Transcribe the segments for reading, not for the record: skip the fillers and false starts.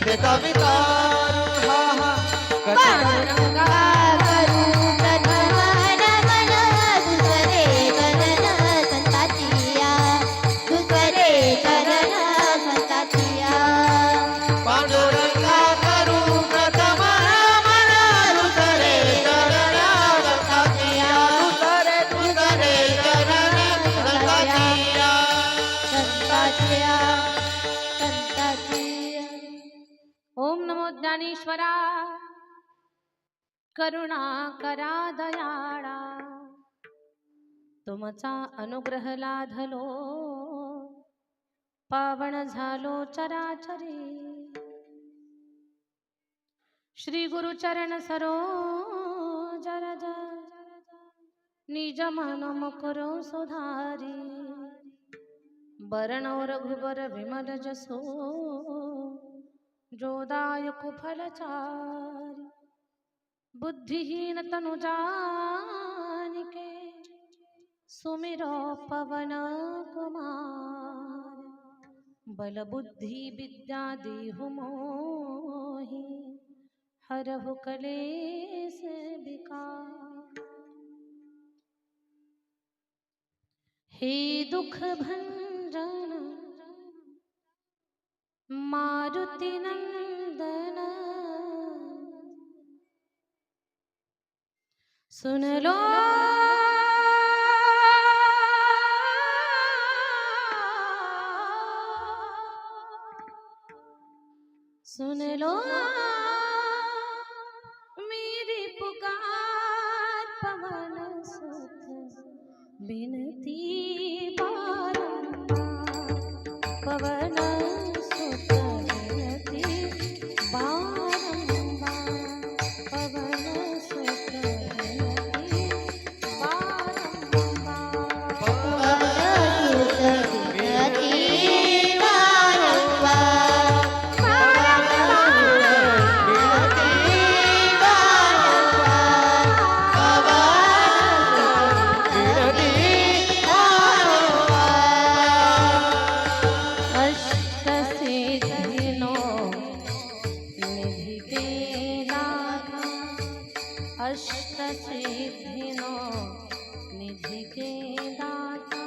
कथे कविता हा हा कथे पांडुरंगा करू प्रथम नमन दुसरे चरण संताचिया दुसरे चरण संताचिया पांडुरंगा करू प्रथम नमन दुसरे चरण दत्ताचिया दुसरे चरण दत्ताचिया संताचिया संताचिया ओम नमो ज्ञानेश्वरा करुणा करा दयाळा तुमचा अनुग्रह लाधलो पावन झालो चराचरी श्री गुरु चरण सरोज रज निज मन मुकुरो सुधारी बरण रघुबर विमल जसो जोदायक फलचारी बुद्धिहीन तनु जानिके सुमिरो पवन कुमार बल बुद्धि विद्या देहु मोहि हरहु कलेस विकार हे दुख भंजन मारुति नंदन सुन लो सुन लो मेरी पुकार पवन सुत बिनती बारंबार पवन सुत बिनती बारंबार पवन सुत बिनती अष्टसिद्धिनो निधि के दाता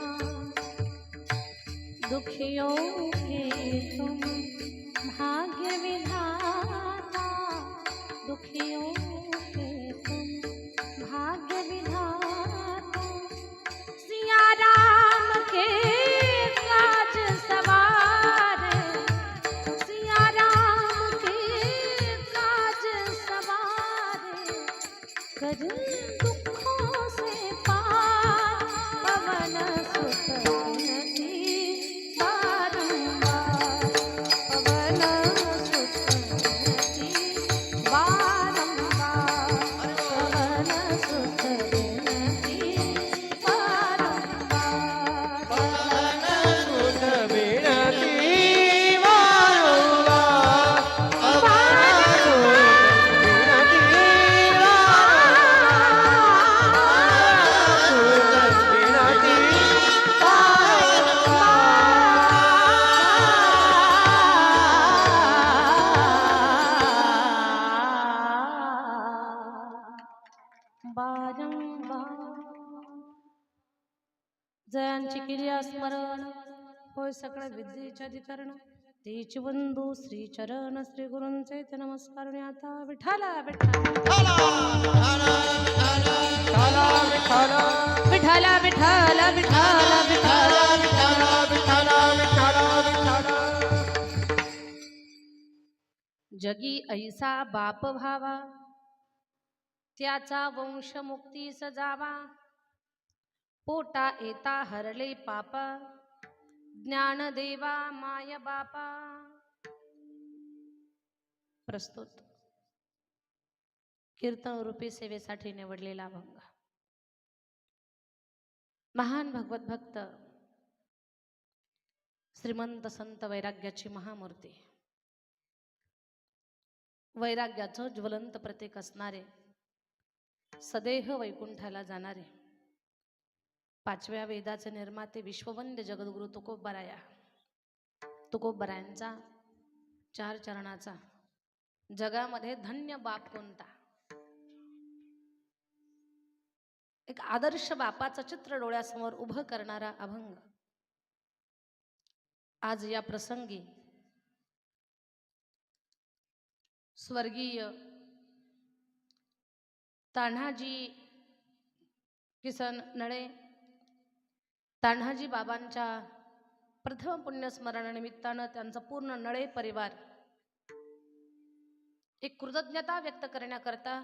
दुखियों के तुम भाग्य विधाता दुखियों के तुम भाग्य विधाता सिया राम के काज सवारे सिया राम के काज सवारे कर दुखों से पार पवन सुत बिनती बारंबार पवन सुत बिनती बारंबार पवन सुत बिनती बारंबार पवन सुत बिनती बारंबार पवन सुत जयांची क्रिया स्मरण होय सकळ विद्येचे अधिकरण तेच बंधू श्री चरण श्री गुरूंचे ते नमस्कार आता विठाला विठाला विठाला विठाला विठाला विठाला जगी ऐसा बाप भावा त्याचा वंश मुक्ती सजावा पोटा येता हरले पापा ज्ञान देवा माय बापा प्रस्तुत कीर्तन रूपी सेवेसाठी निवडलेला अभंग महान भगवत भक्त श्रीमंत संत वैराग्याची महामूर्ती वैराग्याचं ज्वलंत प्रतीक असणारे सदेह वैकुंठाला जाणारे पाचव्या वेदाचे निर्माते विश्ववंद्य जगद्गुरु तुकोबराया तुकोबरायांचा चार चरणाचा जगामध्ये धन्य बाप कोणता? एक आदर्श बापाचं चित्र डोळ्यासमोर उभं करणारा अभंग. आज या प्रसंगी स्वर्गीय तान्हाजी किसन नळे, तान्हाजी बाबांच्या प्रथम पुण्यस्मरणानिमित्तानं त्यांचा पूर्ण नळे परिवार एक कृतज्ञता व्यक्त करण्याकरता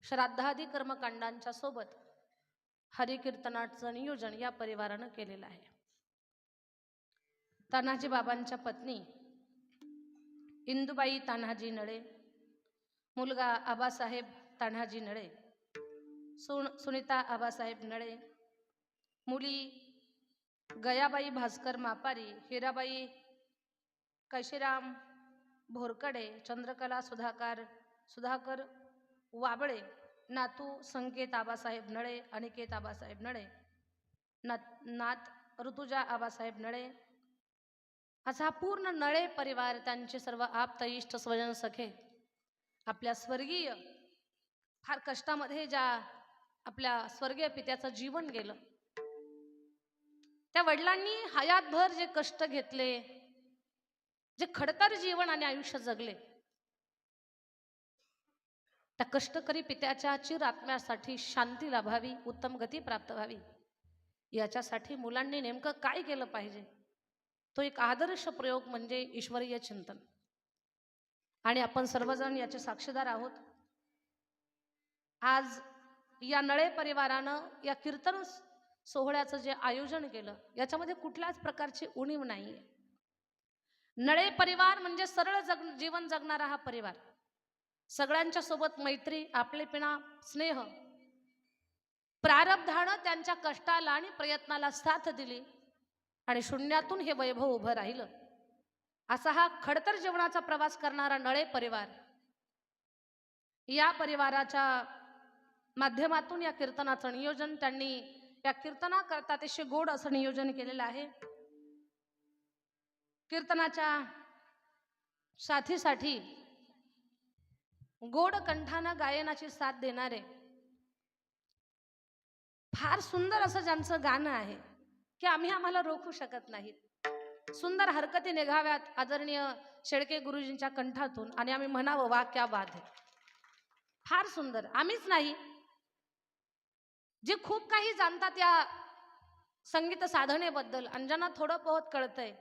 श्राद्धादी कर्मकांडांच्या सोबत हरिकीर्तनाचं नियोजन या परिवारानं केलेलं आहे. तान्हाजी बाबांच्या पत्नी इंदुबाई तान्हाजी नळे, मुलगा आबासाहेब तान्हाजी नळे, सुनीता आबासाहेब नळे, मुली गयाबाई भास्कर मापारी, हिराबाई कैशीराम भोरकडे, चंद्रकला सुधाकर वाबळे, नातू संकेत आबासाहेब नळे, अनिकेत आबासाहेब नळे, नात ऋतुजा आबासाहेब नळे, असा हा पूर्ण नळे परिवार, त्यांचे सर्व आप्त इष्ट स्वजन सखे आपल्या स्वर्गीय फार कष्टामध्ये ज्या आपल्या स्वर्गीय पित्याचं जीवन गेलं, त्या वडिलांनी हयातभर जे कष्ट घेतले, जे खडतर जीवन आणि आयुष्य जगले, त्या कष्टकरी पित्याच्या चिर आत्म्यासाठी शांती लाभावी, उत्तम गती प्राप्त व्हावी, याच्यासाठी मुलांनी नेमकं काय केलं पाहिजे, तो एक आदर्श प्रयोग म्हणजे ईश्वरीय चिंतन. आणि आपण सर्वजण याचे साक्षीदार आहोत. आज या नळे परिवारानं या कीर्तन सोहळ्याचं जे आयोजन केलं, याच्यामध्ये कुठल्याच प्रकारची उणीव नाही. नळे परिवार म्हणजे सरळ जीवन जगणारा हा परिवार, सगळ्यांच्या सोबत मैत्री, आपलेपणा, स्नेह, प्रारब्धानं त्यांच्या कष्टाला आणि प्रयत्नाला साथ दिली आणि शून्यातून हे वैभव उभं राहिलं. असा हा खडतर जीवनाचा प्रवास करणारा नळे परिवार, या परिवाराच्या माध्यमातून या कीर्तनाचं नियोजन त्यांनी या कीर्तनाकरता अतिशय गोड असं नियोजन केलेलं आहे. कीर्तनाच्या साथीसाठी गोड कंठानं गायनाची साथ देणारे फार सुंदर असं ज्यांचं गाणं आहे की आम्हाला रोखू शकत नाही. सुंदर हरकती निघाव्यात आदरणीय शेळके गुरुजींच्या कंठातून आणि आम्ही म्हणावं वा क्या बात है. फार सुंदर. आम्हीच नाही, जे खूप काही जाणतात या संगीत साधनेबद्दल आणि ज्यांना थोडं बहुत कळतंय,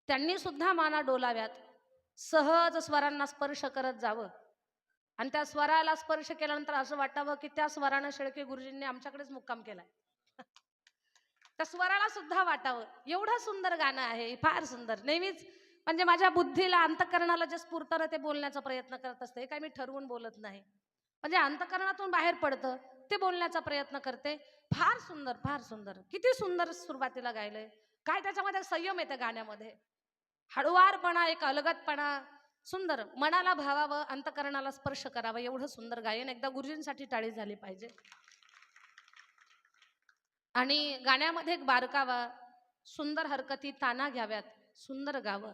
त्यांनी सुद्धा माना डोलाव्यात, सहज स्वरांना स्पर्श करत जावं आणि त्या स्वराला स्पर्श केल्यानंतर असं वाटावं की त्या स्वरानं शेळके गुरुजींनी आमच्याकडेच मुक्काम केलाय. त्या स्वराला सुद्धा वाटावं. एवढं सुंदर गाणं आहे, फार सुंदर. नेहमीच म्हणजे माझ्या बुद्धीला, अंतकरणाला जे स्फुरतं ते बोलण्याचा प्रयत्न करत असते. हे काय मी ठरवून बोलत नाही, म्हणजे अंतकरणातून बाहेर पडतं ते बोलण्याचा प्रयत्न करते. फार सुंदर, फार सुंदर. किती सुंदर सुरुवातीला गायलंय. काय त्याच्यामध्ये संयम येते गाण्यामध्ये, हळुवारपणा, एक अलगदपणा, सुंदर. मनाला भावावं, अंतकरणाला स्पर्श करावं, एवढं सुंदर गायन. एकदा गुरुजींसाठी टाळी झाली पाहिजे. आणि गाण्यामध्ये एक बारकावा, सुंदर हरकती, ताना घ्याव्यात, सुंदर गावं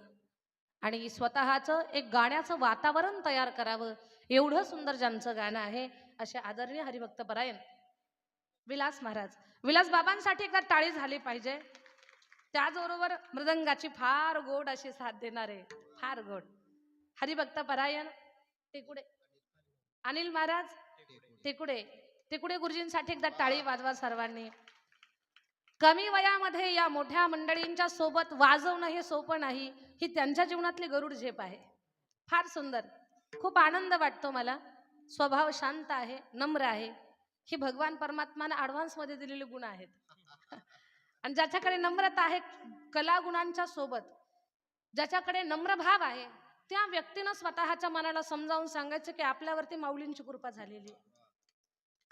आणि स्वतःचं एक गाण्याचं वातावरण तयार करावं, एवढं सुंदर ज्यांचं गाणं आहे असे आदरणीय हरिभक्त परायण विलास महाराज. विलास बाबांसाठी एकदा टाळी झाली पाहिजे. त्याचबरोबर मृदंगाची फार गोड अशी साथ देणारे, फार गोड हरिभक्त परायण टेकुडे अनिल महाराज टेकुडे गुरुजींसाठी एकदा टाळी वाजवा सर्वांनी. कमी वयामध्ये या मोठ्या मंडळींच्या सोबत वाजवणं हे सोपं नाही, ही त्यांच्या जीवनातली गरुड झेप आहे. फार सुंदर. खूप आनंद वाटतो मला. स्वभाव शांत आहे, नम्र आहे. ही भगवान परमात्माने ॲडव्हान्स मध्ये दिलेले गुण आहेत. आणि ज्याच्याकडे नम्रता आहे कला गुणांच्या सोबत, ज्याच्याकडे नम्र भाव आहे, त्या व्यक्तीनं स्वतःच्या मनाला समजावून सांगायचं की आपल्यावरती माऊलींची कृपा झालेली आहे.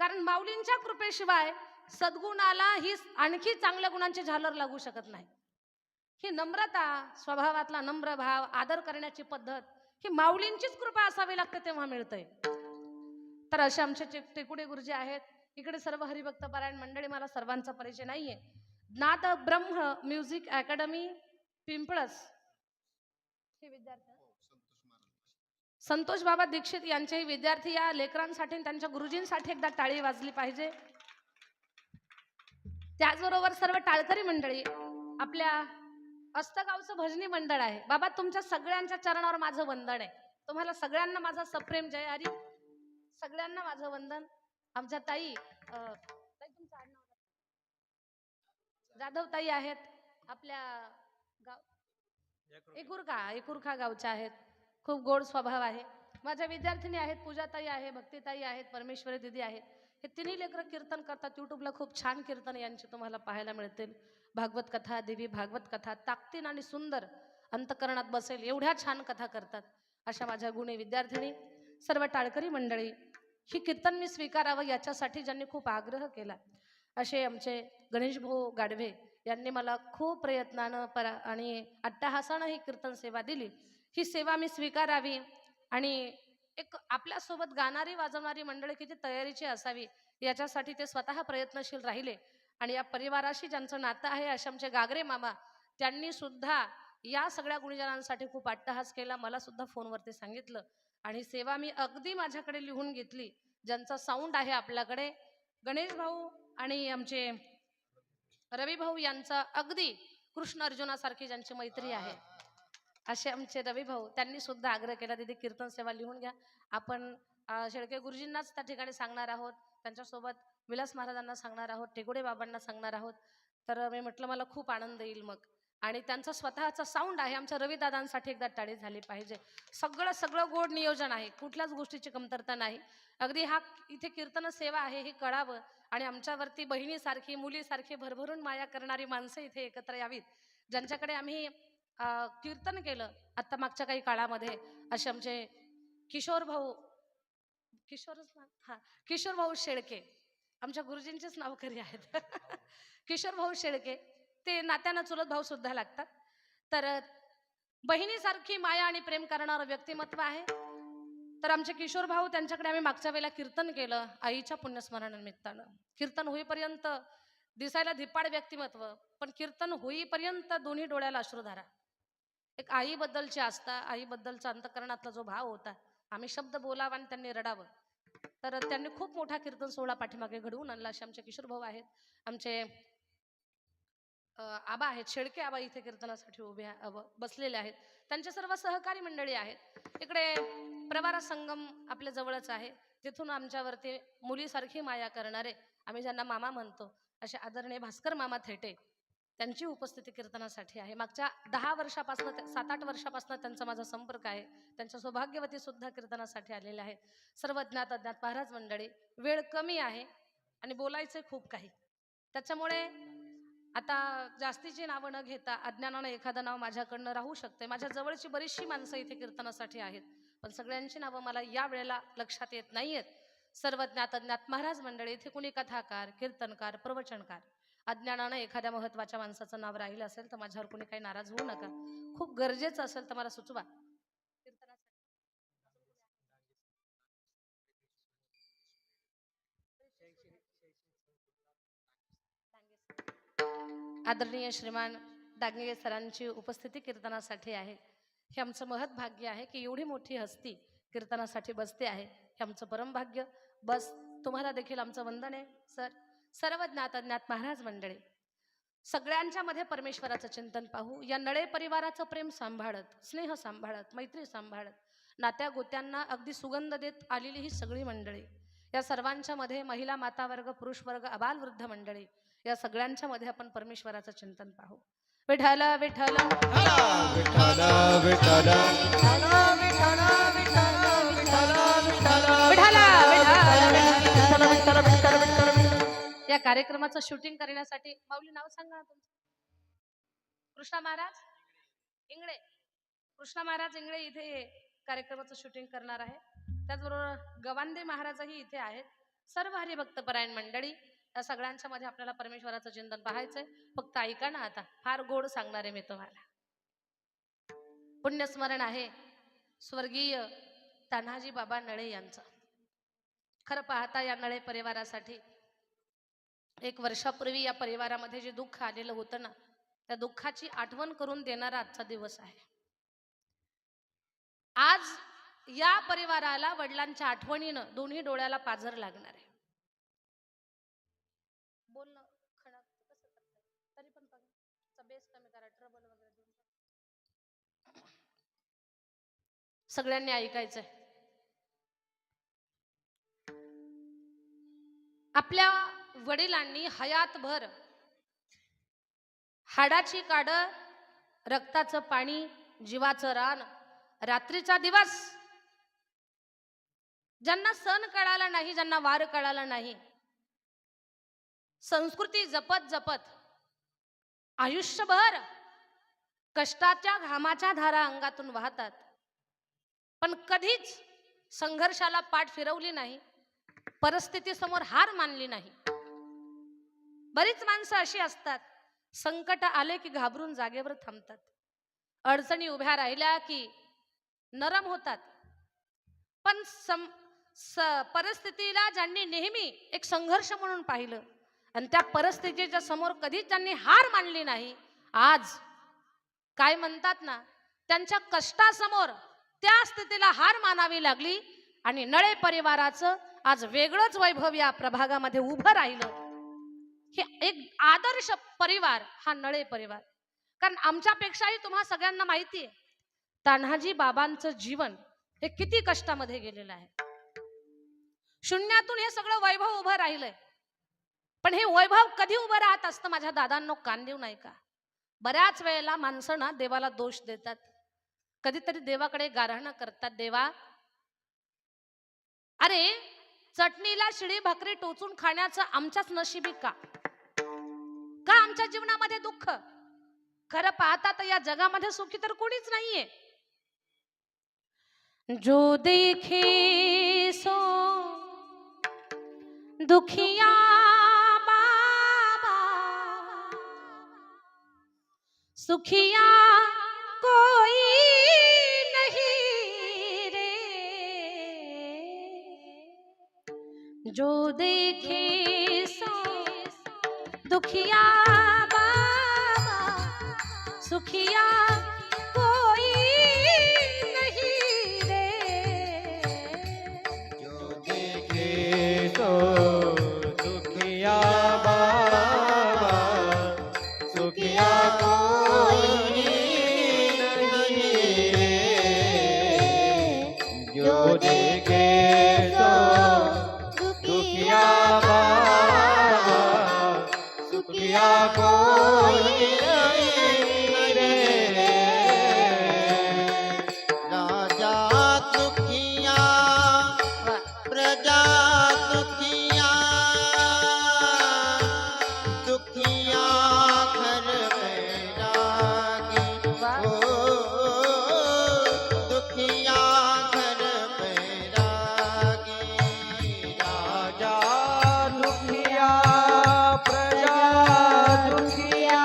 कारण माऊलींच्या कृपेशिवाय सद्गुणाला ही आणखी चांगल्या गुणांची झालर लागू शकत नाही. ही नम्रता, स्वभावातला नम्र भाव, आदर करण्याची पद्धत, ही माऊलींचीच कृपा असावी लागते तेव्हा मिळतंय. तर असे आमचे टेकुडे गुरुजी आहेत. इकडे सर्व हरिभक्त पारायण मंडळी, मला सर्वांचा परिचय नाहीये. नाद ब्रह्म म्युझिक अकॅडमी पिंपळस हे विद्यार्थी संतोष बाबा दीक्षित यांचेही विद्यार्थी या लेकरांसाठी आणि त्यांच्या गुरुजींसाठी एकदा टाळी वाजली पाहिजे. त्याचबरोबर सर्व टाळकरी मंडळी, आपल्या अस्तगावचं भजनी मंडळ आहे. बाबा तुमच्या सगळ्यांच्या चरणावर माझं वंदन आहे. तुम्हाला सगळ्यांना माझा सप्रेम जय हरी. सगळ्यांना माझं वंदन. आमच्या ताई तुमचं आडनाव जाधव ताई आहेत, आपल्या गाव एकुरखा गावच्या आहेत. खूप गोड स्वभाव आहे. माझ्या विद्यार्थिनी आहेत, पूजाताई आहे, भक्तिताई आहेत, परमेश्वरी दिदी आहेत. हे तिन्ही लेकरं कीर्तन करतात. युट्यूबला खूप छान कीर्तन यांची तुम्हाला पाहायला मिळतील. भागवत कथा, देवी भागवत कथा ताकतीन आणि सुंदर अंतकरणात बसेल एवढ्या छान कथा करतात. अशा माझ्या गुणी विद्यार्थिनी, सर्व टाळकरी मंडळी, ही कीर्तन मी स्वीकारावं याच्यासाठी ज्यांनी खूप आग्रह केला असे आमचे गणेश भाऊ गाढवे यांनी मला खूप प्रयत्नानं आणि अट्टहासानं ही कीर्तन सेवा दिली. ही सेवा मी स्वीकारावी आणि एक आपल्यासोबत गाणारी वाजवणारी मंडळी किती तयारीची असावी याच्यासाठी ते स्वतः प्रयत्नशील राहिले. आणि या परिवाराशी ज्यांचं नातं आहे असे आमचे गागरे मामा, त्यांनी सुद्धा या सगळ्या गुणीजनांसाठी खूप अट्टहास केला. मला सुद्धा फोनवरती सांगितलं आणि सेवा मी अगदी माझ्याकडे लिहून घेतली. ज्यांचा साऊंड आहे आपल्याकडे, गणेश भाऊ आणि आमचे रवी भाऊ यांचा अगदी कृष्ण अर्जुनासारखी ज्यांची मैत्री आहे असे आमचे रवी भाऊ, त्यांनी सुद्धा आग्रह केला दीदी कीर्तन सेवा लिहून घ्या. आपण शेळके गुरुजींनाच त्या ठिकाणी सांगणार आहोत, त्यांच्यासोबत विलास महाराजांना सांगणार आहोत, टेगोडे बाबांना सांगणार आहोत. तर मी म्हटलं मला खूप आनंद येईल मग. आणि त्यांचा स्वतःचा साऊंड आहे. आमच्या रविदादांसाठी एकदा टाळी झाली पाहिजे. सगळं गोड नियोजन आहे, कुठल्याच गोष्टीची कमतरता नाही. अगदी हा इथे कीर्तन सेवा आहे हे कळावं आणि आमच्यावरती बहिणीसारखी मुलीसारखी भरभरून माया करणारी माणसं इथे एकत्र यावीत, ज्यांच्याकडे आम्ही कीर्तन केलं आता मागच्या काही काळामध्ये. असे आमचे किशोर भाऊ शेळके, आमच्या गुरुजींचेच नाव खरी आहेत. किशोर भाऊ शेळके, ते नात्यानं चुलत भाऊ सुद्धा लागतात. तर बहिणीसारखी माया आणि प्रेम करणारं व्यक्तिमत्व आहे. तर आमचे किशोर भाऊ, त्यांच्याकडे आम्ही मागच्या वेळेला कीर्तन केलं आईच्या पुण्यस्मरणानिमित्तानं. कीर्तन होईपर्यंत दिसायला धिप्पाड व्यक्तिमत्व, पण कीर्तन होईपर्यंत दोन्ही डोळ्याला अश्रुधारा. एक आईबद्दलची आस्था, आईबद्दलचा अंतकरणातला जो भाव होता, आम्ही शब्द बोलावा आणि त्यांनी रडावं. तर त्यांनी खूप मोठा कीर्तन सोहळा पाठीमागे घडवून आणला. असे आमचे किशोर भाऊ आहेत. आमचे आबा आहेत, शेळके आबा इथे कीर्तनासाठी उभे बसलेले आहेत. त्यांचे सर्व सहकारी मंडळी आहेत. इकडे प्रवारा संगम आपल्या जवळच आहे, तिथून आमच्यावरती मुलीसारखी माया करणारे, आम्ही ज्यांना मामा म्हणतो, असे आदरणीय भास्कर मामा थेटे, त्यांची उपस्थिती कीर्तनासाठी आहे. मागच्या 10 वर्षापासून 7-8 वर्षापासून त्यांचा माझा संपर्क आहे. त्यांच्या सौभाग्यवती सुद्धा कीर्तनासाठी आलेल्या आहेत. सर्व ज्ञात अज्ञात महाराज मंडळी, वेळ कमी आहे आणि बोलायचे खूप काही, त्याच्यामुळे आता जास्तीची नावं न घेता अज्ञानानं एखादं नाव माझ्याकडनं राहू शकते. माझ्या जवळची बरीचशी माणसं इथे कीर्तनासाठी आहेत, पण सगळ्यांची नावं मला या वेळेला लक्षात येत नाहीयेत. सर्व ज्ञात अज्ञात महाराज मंडळी, इथे कुणी कथाकार, कीर्तनकार, प्रवचनकार, अज्ञानानं एखाद्या महत्वाच्या माणसाचं नाव राहिलं असेल तर माझ्यावर कुणी काही नाराज होऊ नका. खूप गरजेचं असेल तर मला सुचवा. आदरणीय श्रीमान डांगे सरांची उपस्थिती कीर्तनासाठी आहे. हे आमचं महत् भाग्य आहे की एवढी मोठी हस्ती कीर्तनासाठी बसते आहे. हे आमचं परम भाग्य. बस तुम्हाला देखील आमचं वंदन आहे सर. सर्व ज्ञात अज्ञात महाराज मंडळी, सगळ्यांच्या मध्ये परमेश्वराचं चिंतन पाहू. या नळे परिवाराचं प्रेम सांभाळत, स्नेह सांभाळत, मैत्री सांभाळत, नात्या गोत्यांना अगदी सुगंध देत आलेली ही सगळी मंडळी, या सर्वांच्या मध्ये महिला, माता वर्ग, पुरुष वर्ग, अबाल वृद्ध मंडळी, या सगळ्यांच्या मध्ये आपण परमेश्वराचं चिंतन पाहू. विठ्ठल विठ्ठल या कार्यक्रमाचं शूटिंग करण्यासाठी माऊली नाव सांगा तुमचं. कृष्णा महाराज इंगळे. कृष्णा महाराज इंगळे इथे कार्यक्रमाचं शूटिंग करणार आहे. त्याचबरोबर गवांदे महाराजही इथे आहेत. सर्व हरिभक्तपरायण मंडळी, या सगळ्यांच्या मध्ये आपल्याला परमेश्वराचं चिंतन पाहायचंय. फक्त ऐका ना, आता फार गोड सांगणार आहे मी तुम्हाला. पुण्यस्मरण आहे स्वर्गीय तान्हाजी बाबा नळे यांचं. खरं पाहता या नळे परिवारासाठी 1 वर्षापूर्वी या परिवारामध्ये जे दुःख आलेलं होतं ना, त्या दुःखाची आठवण करून देणारा आजचा दिवस आहे. आज या परिवाराला वडिलांच्या आठवणीनं दोन्ही डोळ्याला पाझर लागणार आहे. बोलणं खणक कसं करताय? तरी पण बघा बेस कमी करा, ट्रबल वगैरे देऊन टाका. सगळ्यांनी ऐकायचंय. आपल्या वडिलांनी हयातभर हाडाची काड, रक्ताचं पाणी, जीवाचं रान, रात्रीचा दिवस, ज्यांना सण कळाला नाही, ज्यांना वार कळाला नाही, संस्कृती जपत जपत आयुष्यभर कष्टाच्या घामाच्या धारा अंगातून वाहतात, पण कधीच संघर्षाला पाठ फिरवली नाही, परिस्थिती समोर हार मानली नाही. बरीच माणसं अशी असतात, संकट आले की घाबरून जागेवर थांबतात, अडचणी उभ्या राहिल्या की नरम होतात, पण परिस्थितीला ज्यांनी नेहमी एक संघर्ष म्हणून पाहिलं आणि त्या परिस्थितीच्या समोर कधीच त्यांनी हार मानली नाही, आज काय म्हणतात ना, त्यांच्या कष्टासमोर त्या स्थितीला हार मानावी लागली आणि नळे परिवाराचं आज वेगळंच वैभव या प्रभागामध्ये उभं राहिलं. हे एक आदर्श परिवार हा नळे परिवार. कारण आमच्यापेक्षाही तुम्हा सगळ्यांना माहिती आहे तान्हाजी बाबांचं जीवन हे किती कष्टामध्ये गेलेलं आहे. शून्यातून हे सगळं वैभव उभं राहिलंय, पण हे वैभव कधी उभं राहत असतं माझ्या दादांनो, कान देऊ नाही का? बऱ्याच वेळेला माणसं ना देवाला दोष देतात, कधीतरी देवाकडे गाऱ्हाणं करतात, देवा अरे चटणीला शिळी भाकरी टोचून खाण्याचं आमच्याच नशिबी का आमच्या जीवनामध्ये दुःख? खरं पाहता तर या जगामध्ये सुखी तर कोणीच नाहीये. जो देखे सो दुखिया बाबा, सुखिया कोई नहीं रे. जो देखे सो दुखिया बाबा, सुखिया कोई नहीं रे. जो देखे सो दुखिया बाबा, सुखिया कोई नहीं रे. जो देखे सो दुखिया बाबा, सुखिया कोई नहीं रे. राजा दुखिया प्रजा दुखिया, दुखिया घर में रागी, ओ दुखिया घर में रागी. राजा दुखिया प्रजा दुखिया,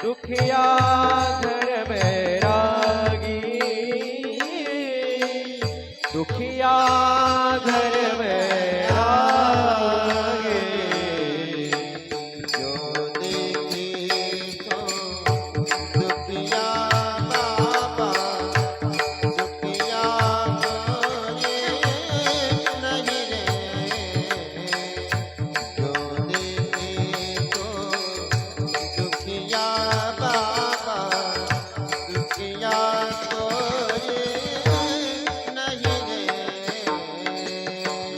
दुखिया घर में रागी, दुखिया घर में रागी. जो देखे तो दुखिया बाबा, सुखिया कोई नहीं रे. जो देखे तो दुखिया बाबा, दुखिया कोई नहीं रे.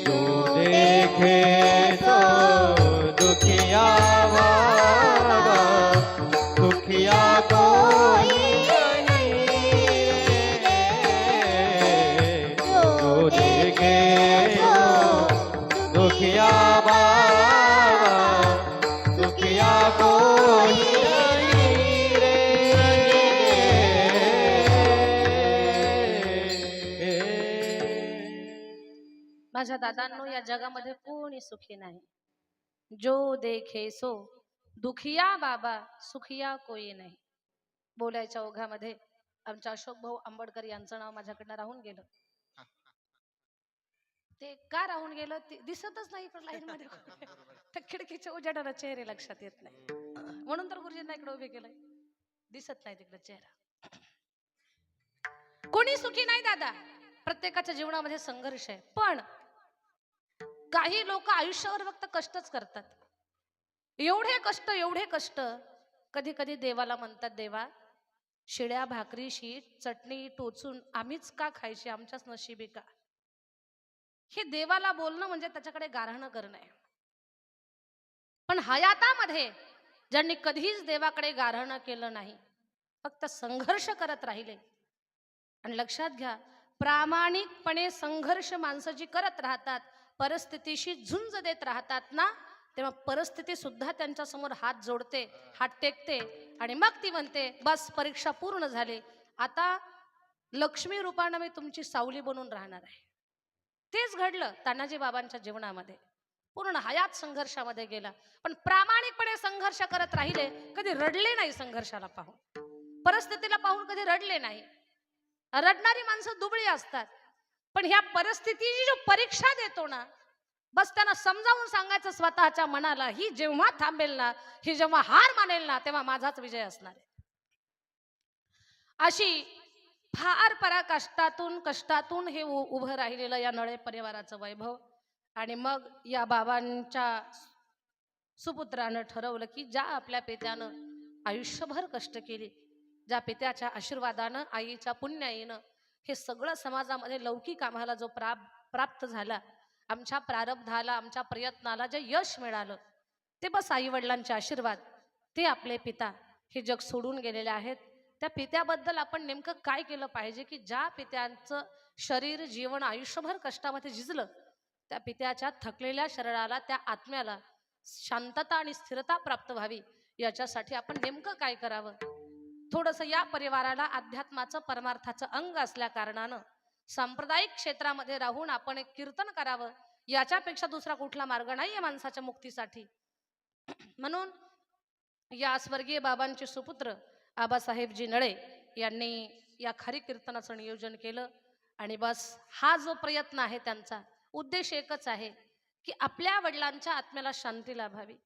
जो देखे तो दुखिया बाबा, दुखिया कोई नहीं रे. जो देखे तो दुखिया बाबा, दुखिया कोई नहीं रे. माझ्या दादांनो, या जगामध्ये कोणी सुखी नाही. जो देखे सो दुखिया बाबा, सुखिया कोई नाही. बोलायच्या ओघामध्ये आमच्या अशोक भाऊ आंबेडकर यांचं नाव माझ्याकडनं राहून गेलं. ते का राहून गेलं ते दिसतच नाही इकडे लाईन मध्ये. त्या खिडकीच्या उजेडाला चेहरे लक्षात येत नाही, म्हणून तर गुरुजींना इकडे उभे केलंय. दिसत नाही तिकडे चेहरा. कोणी सुखी नाही दादा, प्रत्येकाच्या जीवनामध्ये संघर्ष आहे. पण काही लोक आयुष्यावर फक्त कष्टच करतात. एवढे कष्ट कधी कधी देवाला म्हणतात, देवा शिळ्या भाकरीशी चटणी टोचून आम्हीच का खायची, आमच्याच नशिबी का. हे देवाला बोलणं म्हणजे त्याच्याकडे गारहाणं करणं आहे. पण हयातामध्ये ज्यांनी कधीच देवाकडे गारहाणं केलं नाही, फक्त संघर्ष करत राहिले. आणि लक्षात घ्या, प्रामाणिकपणे संघर्ष माणसं जी करत राहतात, परिस्थितीशी झुंज देत राहतात ना, तेव्हा परिस्थिती सुद्धा त्यांच्या समोर हात जोडते, हात टेकते आणि मग ती म्हणते, बस परीक्षा पूर्ण झाली, आता लक्ष्मी रूपानं मी तुमची सावली बनून राहणार आहे. तेच घडलं तानाजी बाबांच्या जीवनामध्ये. पूर्ण हयात संघर्षामध्ये गेला, पण प्रामाणिकपणे संघर्ष करत राहिले. कधी रडले नाही, संघर्षाला पाहून, परिस्थितीला पाहून कधी रडले नाही. रडणारी माणसं दुबळी असतात, पण ह्या परिस्थितीची जो परीक्षा देतो ना, बस त्यांना समजावून सांगायचं स्वतःच्या मनाला, ही जेव्हा थांबेल ना, ही जेव्हा हार मानेल ना, तेव्हा माझाच विजय असणार आहे. अशी फार कष्टातून हे उभं राहिलेलं या नळे परिवाराचं वैभव. आणि मग या बाबांच्या सुपुत्रानं ठरवलं की ज्या आपल्या पित्यानं आयुष्यभर कष्ट केले, ज्या पित्याच्या आशीर्वादानं, आईच्या पुण्याईनं हे सगळं समाजामध्ये लौकिक आम्हाला जो प्राप्त झाला, आमच्या प्रारब्धाला, आमच्या प्रयत्नाला जे यश मिळालं, ते बस आई वडिलांचे आशीर्वाद. ते आपले पिता हे जग सोडून गेलेले आहेत. त्या पित्याबद्दल आपण नेमकं काय केलं पाहिजे की ज्या पित्यांचं शरीर, जीवन आयुष्यभर कष्टामध्ये झिजलं, त्या पित्याच्या थकलेल्या शरीराला, त्या आत्म्याला शांतता आणि स्थिरता प्राप्त व्हावी, याच्यासाठी आपण नेमकं काय करावं. थोडंसं या परिवाराला अध्यात्माचं, परमार्थाचं अंग असल्या कारणानं सांप्रदायिक क्षेत्रामध्ये राहून आपण एक कीर्तन करावं. याच्यापेक्षा दुसरा कुठला मार्ग नाहीये माणसाच्या मुक्तीसाठी. म्हणून या स्वर्गीय बाबांचे सुपुत्र आबासाहेबजी नळे यांनी या खारी कीर्तनाचं नियोजन केलं. आणि बस हा जो प्रयत्न आहे, त्यांचा उद्देश एकच आहे की आपल्या वडिलांच्या आत्म्याला शांती लाभावी,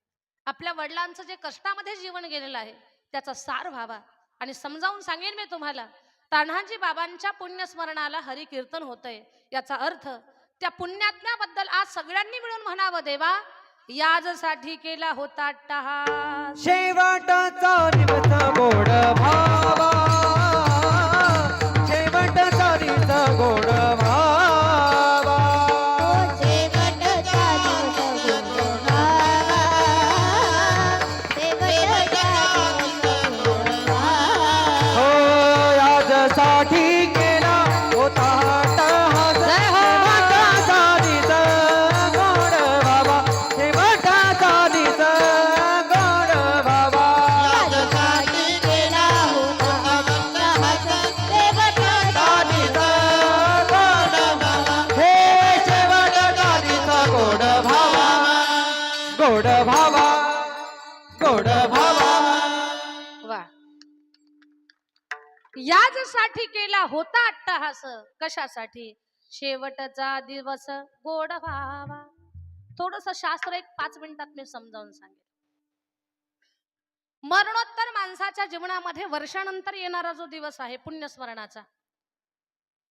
आपल्या वडिलांचं जे कष्टामध्ये जीवन गेलेलं आहे त्याचा सार व्हावा. आणि समजावून सांगेन मी तुम्हाला, तान्हाजी बाबांच्या पुण्यस्मरणाला हरी कीर्तन होतंय, याचा अर्थ त्या पुण्यात्म्याबद्दल आज सगळ्यांनी मिळून म्हणावं, देवा याजसाठी केला होता अट्टहास, शेवटचा दिवस गोड भावा, शेवटचा दिवस गोड भावा. साठी केला होता अट्टहास, शेवटचा दिवस गोड भावा, शेवटचा दिवस गोड भावा. याजसाठी केला होता अट्टहास, शेवटचा दिवस गोड भावा, हे शेवटचा दिवस गोड भावा, गोड भावा, गोड भावा. वा, याजसाठी केला होता अट्टहास. कशासाठी? शेवटचा दिवस गोड व्हावा. थोडस शास्त्र एक 5 मिनिटात मी समजावून सांगेन. मरणोत्तर माणसाच्या जीवनामध्ये वर्षानंतर येणारा जो दिवस आहे पुण्यस्मरणाचा,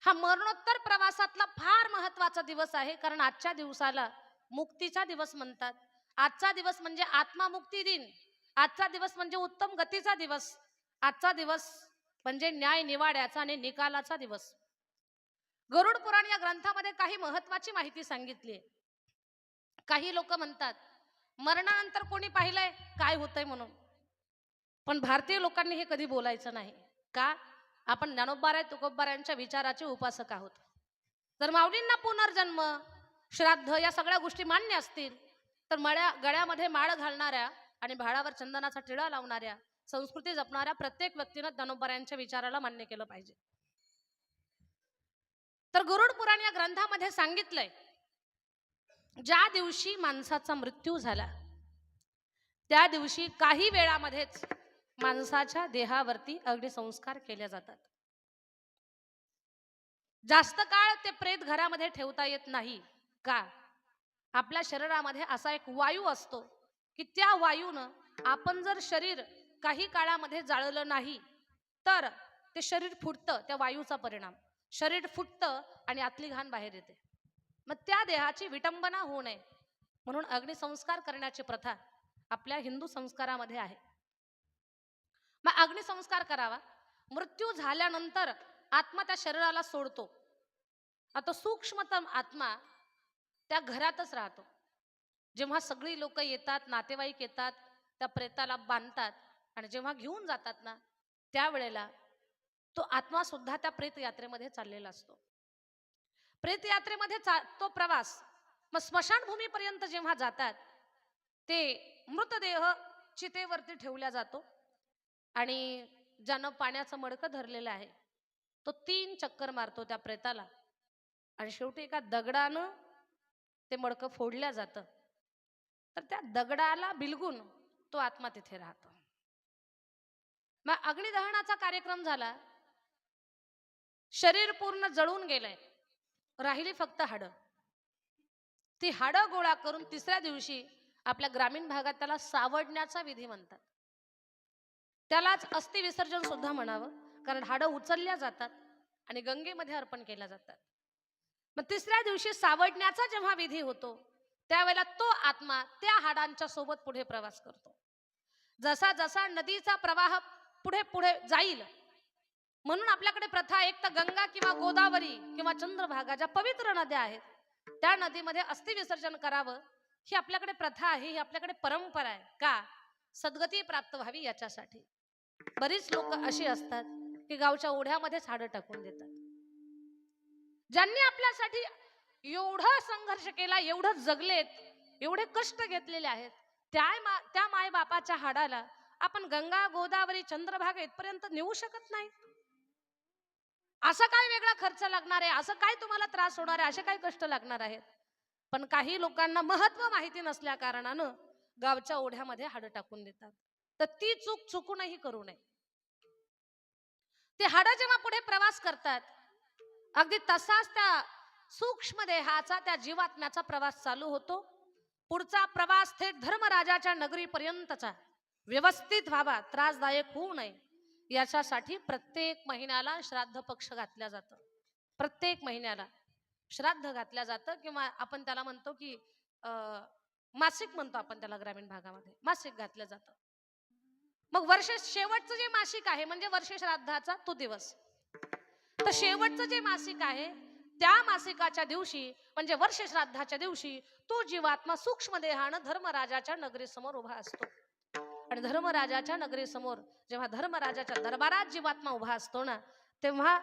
हा मरणोत्तर प्रवासातला फार महत्वाचा दिवस आहे. कारण आजच्या दिवसाला मुक्तीचा दिवस म्हणतात. आजचा दिवस म्हणजे आत्मामुक्ती दिन, आजचा दिवस म्हणजे उत्तम गतीचा दिवस, आजचा दिवस म्हणजे न्याय निवाड्याचा आणि निकालाचा दिवस. गरुड पुराण या ग्रंथामध्ये काही महत्वाची माहिती सांगितली. काही लोक म्हणतात मरणानंतर कोणी पाहिलंय काय होतंय म्हणून, पण भारतीय लोकांनी हे कधी बोलायचं नाही. का? आपण ज्ञानोबाराय तुकोबारायांच्या विचाराचे उपासक आहोत. जर माऊलींना पुनर्जन्म, श्राद्ध या सगळ्या गोष्टी मान्य असतील, तर गळ्यामध्ये माळ घालणाऱ्या आणि भाळावर चंदनाचा टिळा लावणाऱ्या, संस्कृती जपणाऱ्या प्रत्येक व्यक्तीनं ज्ञानोबारायांच्या विचाराला मान्य केलं पाहिजे. तर गरुड पुराण या ग्रंथामध्ये सांगितलंय, ज्या दिवशी माणसाचा मृत्यू झाला त्या दिवशी काही वेळामध्येच माणसाच्या देहावरती अग्निसंस्कार केले जातात. जास्त काळ ते प्रेत घरामध्ये ठेवता येत नाही. का? आपल्या शरीरामध्ये असा एक वायू असतो की त्या वायूनं आपण जर शरीर काही काळामध्ये जाळलं नाही तर ते शरीर फुटतं, त्या वायूचा परिणाम. शरीर फुटतं आणि आतली घाण बाहेर येते. मग त्या देहाची विटंबना होऊ नये म्हणून अग्निसंस्कार करण्याची प्रथा आपल्या हिंदू संस्कारामध्ये आहे. मग अग्निसंस्कार करावा. मृत्यू झाल्यानंतर आत्मा त्या शरीराला सोडतो. आता सूक्ष्मतम आत्मा त्या घरातच राहतो. जेव्हा सगळी लोक येतात, नातेवाईक येतात, त्या प्रेताला बांधतात आणि जेव्हा घेऊन जातात ना, त्यावेळेला तो आत्मा सुद्धा त्या प्रेत यात्रेमध्ये चाललेला असतो. प्रेत यात्रेमध्ये तो प्रवास मग स्मशानभूमीपर्यंत जेव्हा जातात, ते मृतदेह चितेवरती ठेवला जातो आणि ज्यानं पाण्याचं मडकं धरलेलं आहे तो 3 चक्कर मारतो त्या प्रेताला आणि शेवटी एका दगडानं ते मडकं फोडल्या जातं. तर त्या दगडाला बिलगून तो आत्मा तिथे राहतो. मग अग्निदहनाचा कार्यक्रम झाला. शरीर पूर्ण जळून गेलंय, राहिली फक्त हाडं. ती हाडं गोळा करून तिसऱ्या दिवशी आपल्या ग्रामीण भागात त्याला सावडण्याचा विधी म्हणतात. त्यालाच अस्थि विसर्जन सुद्धा म्हणावं, कारण हाडं उचलल्या जातात आणि गंगेमध्ये अर्पण केल्या जातात. मग तिसऱ्या दिवशी सावडण्याचा जेव्हा विधी होतो त्यावेळेला तो आत्मा त्या हाडांच्या सोबत पुढे प्रवास करतो. जसा जसा नदीचा प्रवाह पुढे पुढे जाईल म्हणून आपल्याकडे प्रथा, एक तर गंगा किंवा गोदावरी किंवा चंद्रभागा ज्या पवित्र नद्या आहेत त्या नदीमध्ये अस्थि विसर्जन करावं, ही आपल्याकडे प्रथा आहे, ही आपल्याकडे परंपरा आहे. का? सद्गती प्राप्त व्हावी याच्यासाठी. बरीच लोक अशी असतात की गावच्या ओढ्यामध्येच हाडं टाकून देतात. ज्यांनी आपल्यासाठी एवढा संघर्ष केला, एवढं जगलेत, एवढे कष्ट घेतलेले आहेत, त्या माय बापाच्या हाडाला आपण गंगा गोदावरी चंद्रभागा इथपर्यंत नेऊ शकत नाही. असं काय वेगळा खर्च लागणार आहे, असं काय तुम्हाला त्रास होणार आहे, असे काय कष्ट लागणार आहेत. पण काही लोकांना महत्व माहिती नसल्या कारणानं गावच्या ओढ्यामध्ये हाडं टाकून देतात. तर ती चूक चुकूनही करू नये. ते हाडं जेव्हा पुढे प्रवास करतात, अगदी तसाच त्या सूक्ष्म देहाचा, त्या जीवात्म्याचा प्रवास चालू होतो. पुढचा प्रवास थेट धर्मराजाच्या नगरीपर्यंतचा व्यवस्थित व्हावा, त्रासदायक होऊ नये याच्यासाठी प्रत्येक महिन्याला श्राद्ध पक्ष घातल्या जातं. प्रत्येक महिन्याला श्राद्ध घातल्या जातं, किंवा आपण त्याला म्हणतो की मासिक म्हणतो आपण त्याला, ग्रामीण भागामध्ये मासिक घातलं जातं. मग वर्ष शेवटचं जे मासिक आहे म्हणजे वर्ष श्राद्धाचा तो दिवस. तर शेवटचं जे मासिक आहे त्या मासिकाच्या दिवशी म्हणजे वर्ष श्राद्धाच्या दिवशी तो जीवात्मा सूक्ष्म देहानं धर्मराजाच्या नगरीसमोर उभा असतो. आणि धर्मराजाच्या नगरीसमोर जेव्हा धर्मराजाच्या दरबारात जीवात्मा उभा असतो ना, तेव्हा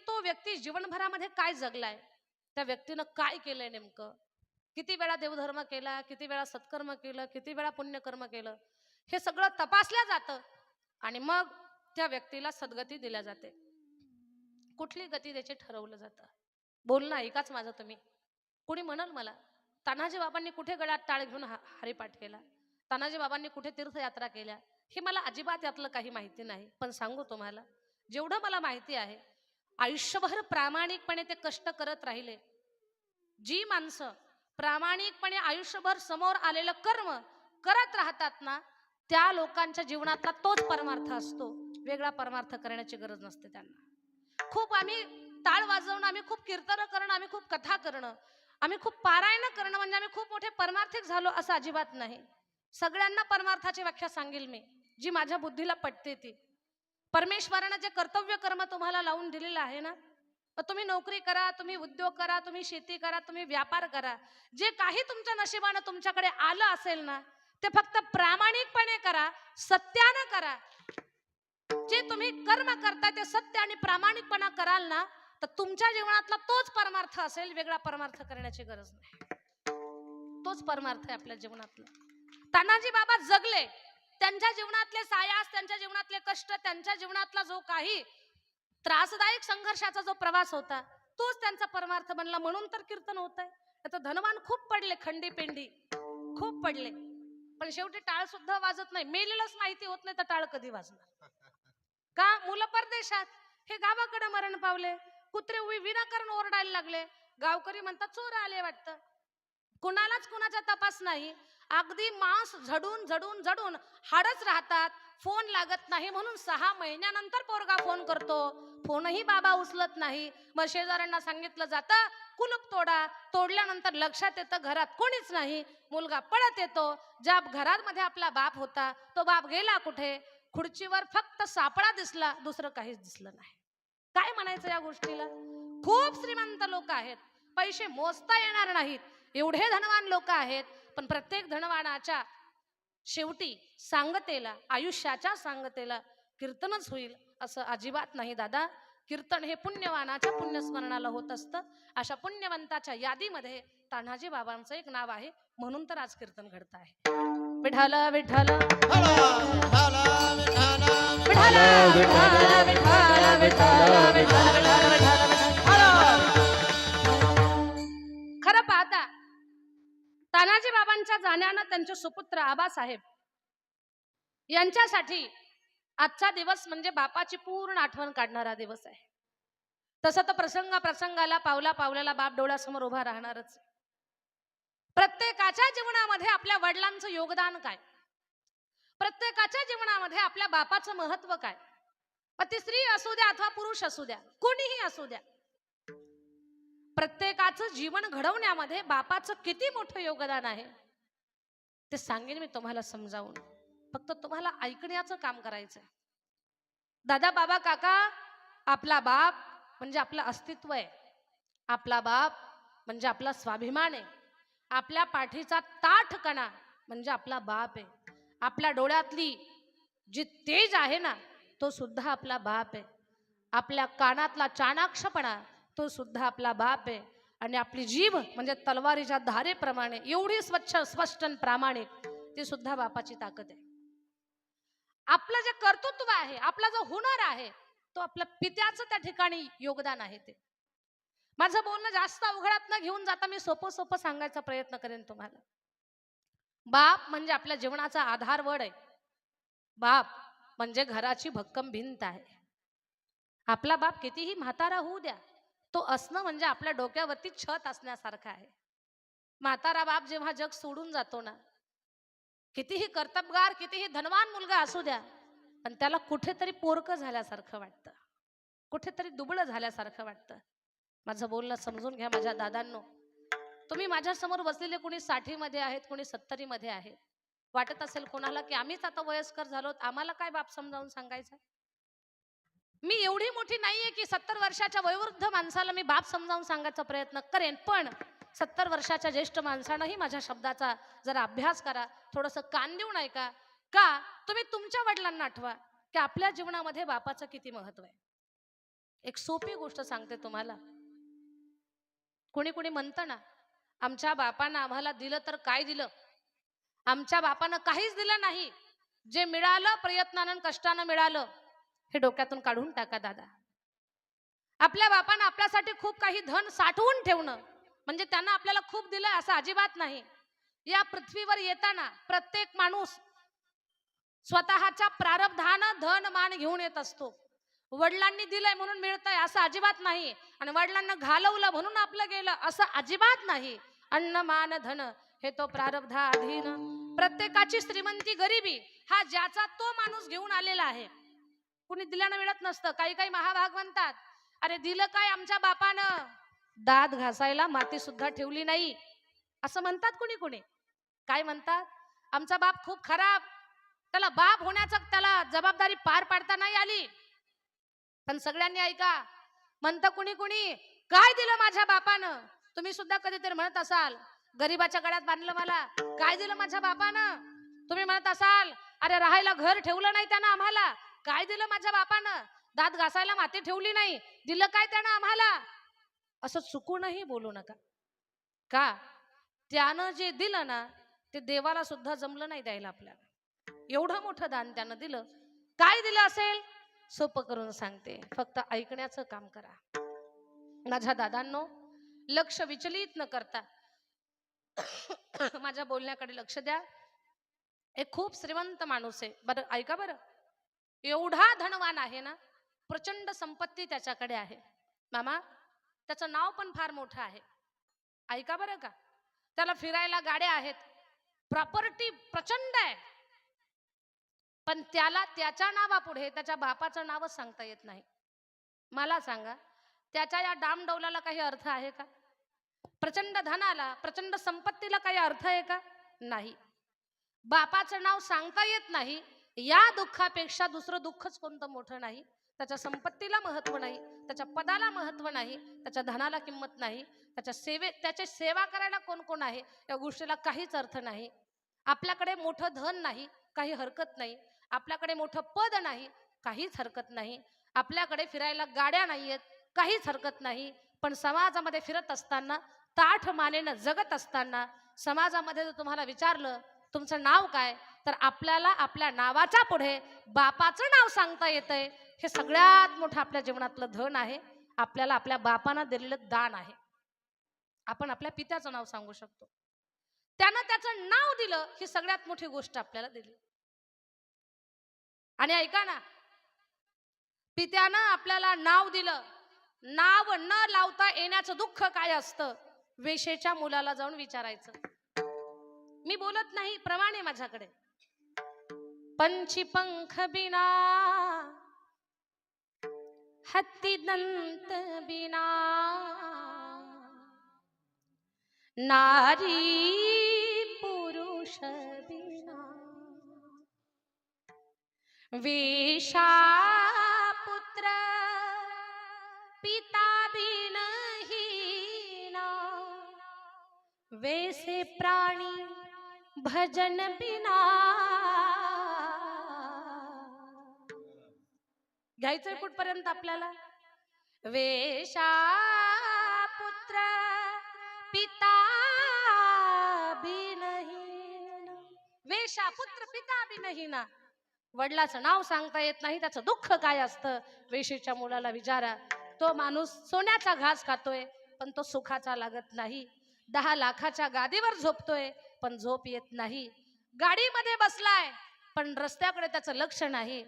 तो व्यक्ती जीवनभरामध्ये काय जगलाय, त्या व्यक्तीनं काय केलंय, नेमकं किती वेळा देवधर्म केला, किती वेळा सत्कर्म केलं, किती वेळा पुण्यकर्म केलं, हे सगळं तपासलं जातं आणि मग त्या व्यक्तीला सद्गती दिल्या जाते. कुठली गती त्याचे ठरवलं जातं. बोलणं ऐकाच माझं तुम्ही. कुणी म्हणाल मला, तानाजी बाबांनी कुठे गळ्यात टाळ घेऊन हरिपाठ केला, तानाजी बाबांनी कुठे तीर्थयात्रा केल्या, हे मला अजिबात यातलं काही माहिती नाही. पण सांगू तुम्हाला, जेवढं मला माहिती आहे, आयुष्यभर प्रामाणिकपणे ते कष्ट करत राहिले. जी माणसं प्रामाणिकपणे आयुष्यभर समोर आलेलं कर्म करत राहतात ना, त्या लोकांच्या जीवनातला तोच परमार्थ असतो. वेगळा परमार्थ करण्याची गरज नसते त्यांना. खूप आम्ही टाळ वाजवणं, आम्ही खूप कीर्तन करणं, आम्ही खूप कथा करणं, आम्ही खूप पारायण करणं म्हणजे आम्ही खूप मोठे परमार्थिक झालो असं अजिबात नाही. सगळ्यांना परमार्थाची व्याख्या सांगेल मी, जी माझ्या बुद्धीला पटते ती. परमेश्वरानं जे कर्तव्य कर्म तुम्हाला लावून दिलेलं आहे ना, तुम्ही नोकरी करा, तुम्ही उद्योग करा, तुम्ही शेती करा, तुम्ही व्यापार करा, जे काही तुमच्या नशिबानं तुमच्याकडे आलं असेल ना, ते फक्त प्रामाणिकपणे करा, सत्यानं करा. जे तुम्ही कर्म करता ते सत्य आणि प्रामाणिकपणा कराल ना, तर तुमच्या जीवनातला तोच परमार्थ असेल. वेगळा परमार्थ करण्याची गरज नाही. तोच परमार्थ आहे आपल्या जीवनातला. तानाजी बाबा जगले, त्यांच्या जीवनातले सायास, त्यांच्या जीवनातले कष्ट, त्यांच्या जीवनातला जो काही त्रासदायक संघर्षाचा जो प्रवास होता, तोच त्यांचा परमार्थ बनला. म्हणून तर कीर्तन होत आहे. आता धनवान खूप पडले, खंडी पेंडी खूप पडले, पण शेवटी टाळ सुद्धा वाजत नाही. मेलेलंच माहिती होत नाही तर टाळ कधी वाजणार. का? मुलं परदेशात, हे गावाकडे मरण पावले. कुत्रे विनाकारण ओरडायला लागले. गावकरी म्हणतात चोर आले वाटतं. कुणालाच कुणाचा तपास नाही. अगदी मांस झडून झडून झडून हाडच राहतात. फोन लागत नाही म्हणून 6 महिन्यानंतर पोरगा फोन करतो. फोनही बाबा उचलत नाही. मग शेजाऱ्यांना सांगितलं जातं कुलूप तोडा. तोडल्यानंतर लक्षात येतं घरात कोणीच नाही. मुलगा पळत येतो. ज्या घरामध्ये आपला बाप होता तो बाप गेला कुठे? खुर्चीवर फक्त सापळा दिसला, दुसरं काहीच दिसलं नाही. काय म्हणायचं या गोष्टीला? खूप श्रीमंत लोक आहेत, पैसे मोजता येणार नाहीत, एवढे धनवान लोक आहेत. पण प्रत्येक धनवानाच्या शेवटी सांगतेला, आयुष्याच्या सांगतेला कीर्तनच होईल असं अजिबात नाही दादा. कीर्तन हे पुण्यवानाच्या पुण्यस्मरणाला होत असतं. अशा पुण्यवंताच्या यादीमध्ये तान्हाजी बाबांचं एक नाव आहे, म्हणून तर आज कीर्तन घडत आहे. विठ्ठल विठ्ठल विठ्ठल विठ्ठल विठ्ठल विठ्ठल विठ्ठल विठ्ठल. खरं पाहता तानाजी बाबांच्या जाण्यानं त्यांचे सुपुत्र आबासाहेब यांच्यासाठी आजचा दिवस म्हणजे बापाची पूर्ण आठवण काढणारा दिवस आहे. तसं तर प्रसंगाला पावला पावलाला बाप डोळ्यासमोर उभा राहणारच. प्रत्येकाच्या जीवनामध्ये आपल्या वडिलांचं योगदान काय, प्रत्येकाच्या जीवनामध्ये आपल्या बापाचं महत्व काय, मग ती स्त्री असू द्या अथवा पुरुष असू द्या, कोणीही असू द्या, प्रत्येकाचं जीवन घडवण्यामध्ये बापाचं किती मोठं योगदान आहे ते सांगेन मी तुम्हाला समजावून. फक्त तुम्हाला ऐकण्याचं काम करायचंय. दादा बाबा काका, आपला बाप म्हणजे आपलं अस्तित्व आहे. आपला बाप म्हणजे आपला स्वाभिमान आहे. आपल्या पाठीचा ताठकणा म्हणजे आपला बाप आहे. आपल्या डोळ्यातली जी तेज आहे ना तो सुद्धा आपला बाप आहे. आपल्या कानातला चाणाक्षपणा तो सुद्धा आपला बाप आहे. आणि आपली जीभ म्हणजे तलवारीच्या धारेप्रमाणे एवढी स्वच्छ स्पष्ट आणि प्रामाणिक, ती सुद्धा बापाची ताकद आहे. आपलं जे कर्तृत्व आहे, आपला जो हुनर आहे, तो आपल्या पित्याचं त्या ठिकाणी योगदान आहे. ते माझं बोलणं जास्त अवघडात न घेऊन जाता मी सोपं सोपं सांगायचा प्रयत्न करेन तुम्हाला. बाप म्हणजे आपल्या जीवनाचा आधारवड आहे. बाप म्हणजे घराची भक्कम भिंत आहे. आपला बाप कितीही म्हातारा होऊ द्या, तो असणं म्हणजे आपल्या डोक्यावरती छत असण्यासारखं आहे. म्हातारा बाप जेव्हा जग सोडून जातो ना, कितीही कर्तबगार कितीही धनवान मुलगा असू द्या, पण त्याला कुठेतरी पोरकं झाल्यासारखं वाटतं, कुठेतरी दुबळं झाल्यासारखं वाटतं. माझं बोलणं समजून घ्या माझ्या दादांनो. तुम्ही माझ्या समोर बसलेले कोणी 60 मध्ये आहेत, कोणी 70 मध्ये आहेत. वाटत असेल कोणाला की आम्हीच आता वयस्कर झालोत, आम्हाला काय बाप समजावून सांगायचं. मी एवढी मोठी नाहीये की 70 वर्षाच्या वयोवृद्ध माणसाला मी बाप समजावून सांगायचा प्रयत्न करेन, पण 70 वर्षाच्या ज्येष्ठ माणसानंही माझ्या शब्दाचा जरा अभ्यास करा, थोडंसं कान देऊन ऐका. का तुम्ही तुमच्या वडिलांना आठवा की आपल्या जीवनामध्ये बापाचं किती महत्व आहे. एक सोपी गोष्ट सांगते तुम्हाला. कोणी कोणी म्हणतं ना, आमच्या बापानं आम्हाला दिलं तर काय दिलं, आमच्या बापानं काहीच दिलं नाही, जे मिळालं प्रयत्नानं कष्टानं मिळालं. हे डोक्यातून काढून टाका दादा. आपल्या बापानं आपल्यासाठी खूप काही धन साठवून ठेवणं म्हणजे त्यांना आपल्याला खूप दिलंय असं अजिबात नाही. या पृथ्वीवर येताना प्रत्येक माणूस स्वतःच्या प्रारब्धानं धन मान घेऊन येत असतो. वडिलांनी दिलंय म्हणून मिळतंय असं अजिबात नाही, आणि वडिलांना घालवलं म्हणून आपलं गेलं असं अजिबात नाही. अन्न मान धन हे तो प्रारब्धाधीन. प्रत्येकाची श्रीमंती गरिबी हा ज्याचा तो माणूस घेऊन आलेला आहे. कुणी दिल्यानं मिळत नसतं. काही काही महाभाग म्हणतात, अरे दिलं काय आमच्या बापानं, दात घासायला माती सुद्धा ठेवली नाही असं म्हणतात. कुणी कुणी काय म्हणतात, आमचा बाप खूप खराब, त्याला बाप होण्याचं त्याला जबाबदारी पार पाडता नाही आली. पण सगळ्यांनी ऐका, म्हणतं कुणी कुणी, काय दिलं माझ्या बापानं. तुम्ही सुद्धा कधीतरी म्हणत असाल, गरीबाच्या गळ्यात बांधलं मला, काय दिलं माझ्या बापानं. तुम्ही म्हणत असाल, अरे राहायला घर ठेवलं नाही त्यानं आम्हाला, काय दिलं माझ्या बापानं. दात घासायला माती ठेवली नाही, दिलं काय त्यानं आम्हाला. असं चुकूनही बोलू नका. का त्यानं जे दिलं ना ते देवाला सुद्धा जमलं नाही द्यायला आपल्याला. एवढं मोठं दान त्यानं दिलं. काय दिलं असेल सोपं करून सांगते, फक्त ऐकण्याचं काम करा. माझ्या दादांनो, लक्ष विचलित न करता माझ्या बोलण्याकडे लक्ष द्या. एक खूप श्रीमंत माणूस आहे. बरं ऐका बरं, एवढा धनवान आहे ना, प्रचंड संपत्ती त्याच्याकडे आहे. मामा, त्याचं नाव पण फार मोठं आहे. ऐका बरं का, त्याला फिरायला गाड्या आहेत, प्रॉपर्टी प्रचंड आहे, पण त्याला त्याच्या नावापुढे त्याच्या बापाचं नावच सांगता येत नाही. मला सांगा, त्याच्या या डामडौलाला काही अर्थ आहे का? प्रचंड धनाला, प्रचंड संपत्तीला काही अर्थ आहे का? नाही. बापाचं नाव सांगता येत नाही, या दुःखापेक्षा दुसरं दुःखच कोणतं मोठं नाही. त्याच्या संपत्तीला महत्व नाही, त्याच्या पदाला महत्व नाही, त्याच्या धनाला किंमत नाही, त्याची सेवा करायला कोण कोण आहे या गोष्टीला काहीच अर्थ नाही. आपल्याकडे मोठं धन नाही, काही हरकत नाही. आपल्याकडे मोठं पद नाही, काहीच हरकत नाही. आपल्याकडे फिरायला गाड्या नाहीयेत, काहीच हरकत नाही. पण समाजामध्ये फिरत असताना, ताठ मानेनं जगत असताना, समाजामध्ये जर तुम्हाला विचारलं तुमचं नाव काय, तर आपल्याला आपल्या नावाच्या पुढे बापाचं नाव सांगता येतंय. हे सगळ्यात मोठं आपल्या जीवनातलं धन आहे. आपल्याला आपल्या बापानं दिलेलं दान आहे. आपण आपल्या पित्याचं नाव सांगू शकतो. त्यानं त्याचं नाव दिलं, ही सगळ्यात मोठी गोष्ट आपल्याला दिली. आणि ऐका ना, पित्यानं आपल्याला नाव दिलं, नाव न लावता येण्याचं दुःख काय असतं, वेशेच्या मुलाला जाऊन विचारायचं. मी बोलत नाही, प्रमाण आहे माझ्याकडे. पंछी पंख बिना, हत्ती दंत बिना, नारी पुरुष बिना, वेशा पुत्र पिता बिनहीना, वैसे प्राणी भजन बिना. घ्यायचंय कुठपर्यंत आपल्याला? वेशा पुत्र पिता बिनहीना, वेशा पुत्र पिता बिनहीना. वडिलाचं नाव सांगता येत नाही, त्याचं दुःख काय असतं वेशीच्या मुलाला विचारा. तो माणूस सोन्याचा घास खातोय, पण तो सुखाचा लागत नाही. 10 लाखाच्या गादीवर झोपतोय, पण झोप येत नाही. गाडीमध्ये बसलाय, पण रस्त्याकडे त्याचं लक्ष नाही.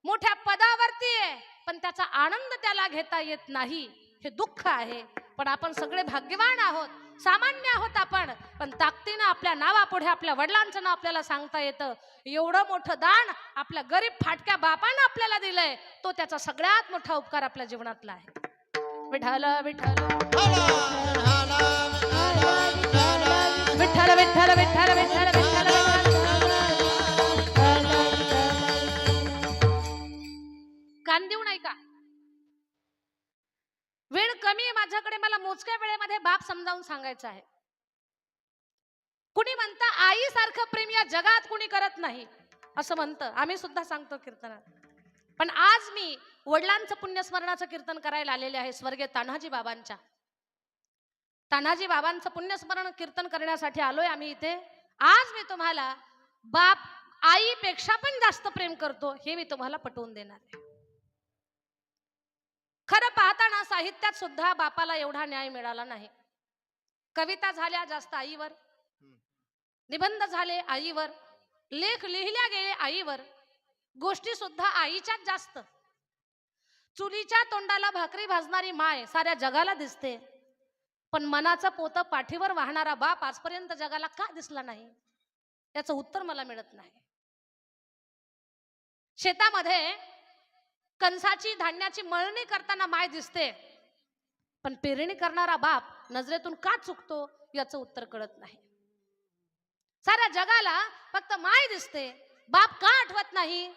मोठ्या पदावरती आहे, पण त्याचा आनंद त्याला घेता येत नाही. हे दुःख आहे. पण आपण सगळे भाग्यवान आहोत, सामान्य आहोत आपण, पण ताकदीनं आपल्या नावापुढे आपल्या वडिलांचं नाव आपल्याला सांगता येतं. एवढं मोठं दान आपल्या गरीब फाटक्या बापानं आपल्याला दिलंय, तो त्याचा सगळ्यात मोठा उपकार आपल्या जीवनातला आहे. विठ्ठल विठ्ठल विठ्ठल विठ्ठल विठ्ठल विठ्ठल विठ्ठल. कान देऊ नाही का? वेळ कमी आहे माझ्याकडे, मला मोजक्या वेळेमध्ये बाप समजावून सांगायचं आहे. कुणी म्हणतं आई सारखं प्रेम या जगात कुणी करत नाही, असं म्हणतं. आम्ही सुद्धा सांगतो कीर्तनात. पण आज मी वडिलांचं पुण्यस्मरणाचं कीर्तन करायला आलेले आहे, स्वर्गीय तान्हाजी बाबांच्या. तान्हाजी बाबांचं पुण्यस्मरण कीर्तन करण्यासाठी आलोय आम्ही इथे. आज मी तुम्हाला बाप आईपेक्षा पण जास्त प्रेम करतो हे मी तुम्हाला पटवून देणार आहे. खरं पाहताना साहित्यात सुद्धा बापाला एवढा न्याय मिळाला नाही. कविता झाल्या जास्त आईवर, निबंध झाले आईवर, लेख लिहिल्या गेले आईवर, गोष्टी सुद्धा आईच्याच जास्त. चुलीच्या तोंडाला भाकरी भाजणारी माय साऱ्या जगाला दिसते, पण मनाचं पोतं पाठीवर वाहणारा बाप आजपर्यंत जगाला का दिसला नाही, याचं उत्तर मला मिळत नाही. शेतामध्ये कणसाची धान्याची मळणी करताना माय दिसते, पण पेरणी करणारा बाप नजरेतून का चुकतो याचं उत्तर कळत नाही. साऱ्या जगाला फक्त माय दिसते, बाप का आठवत नाही.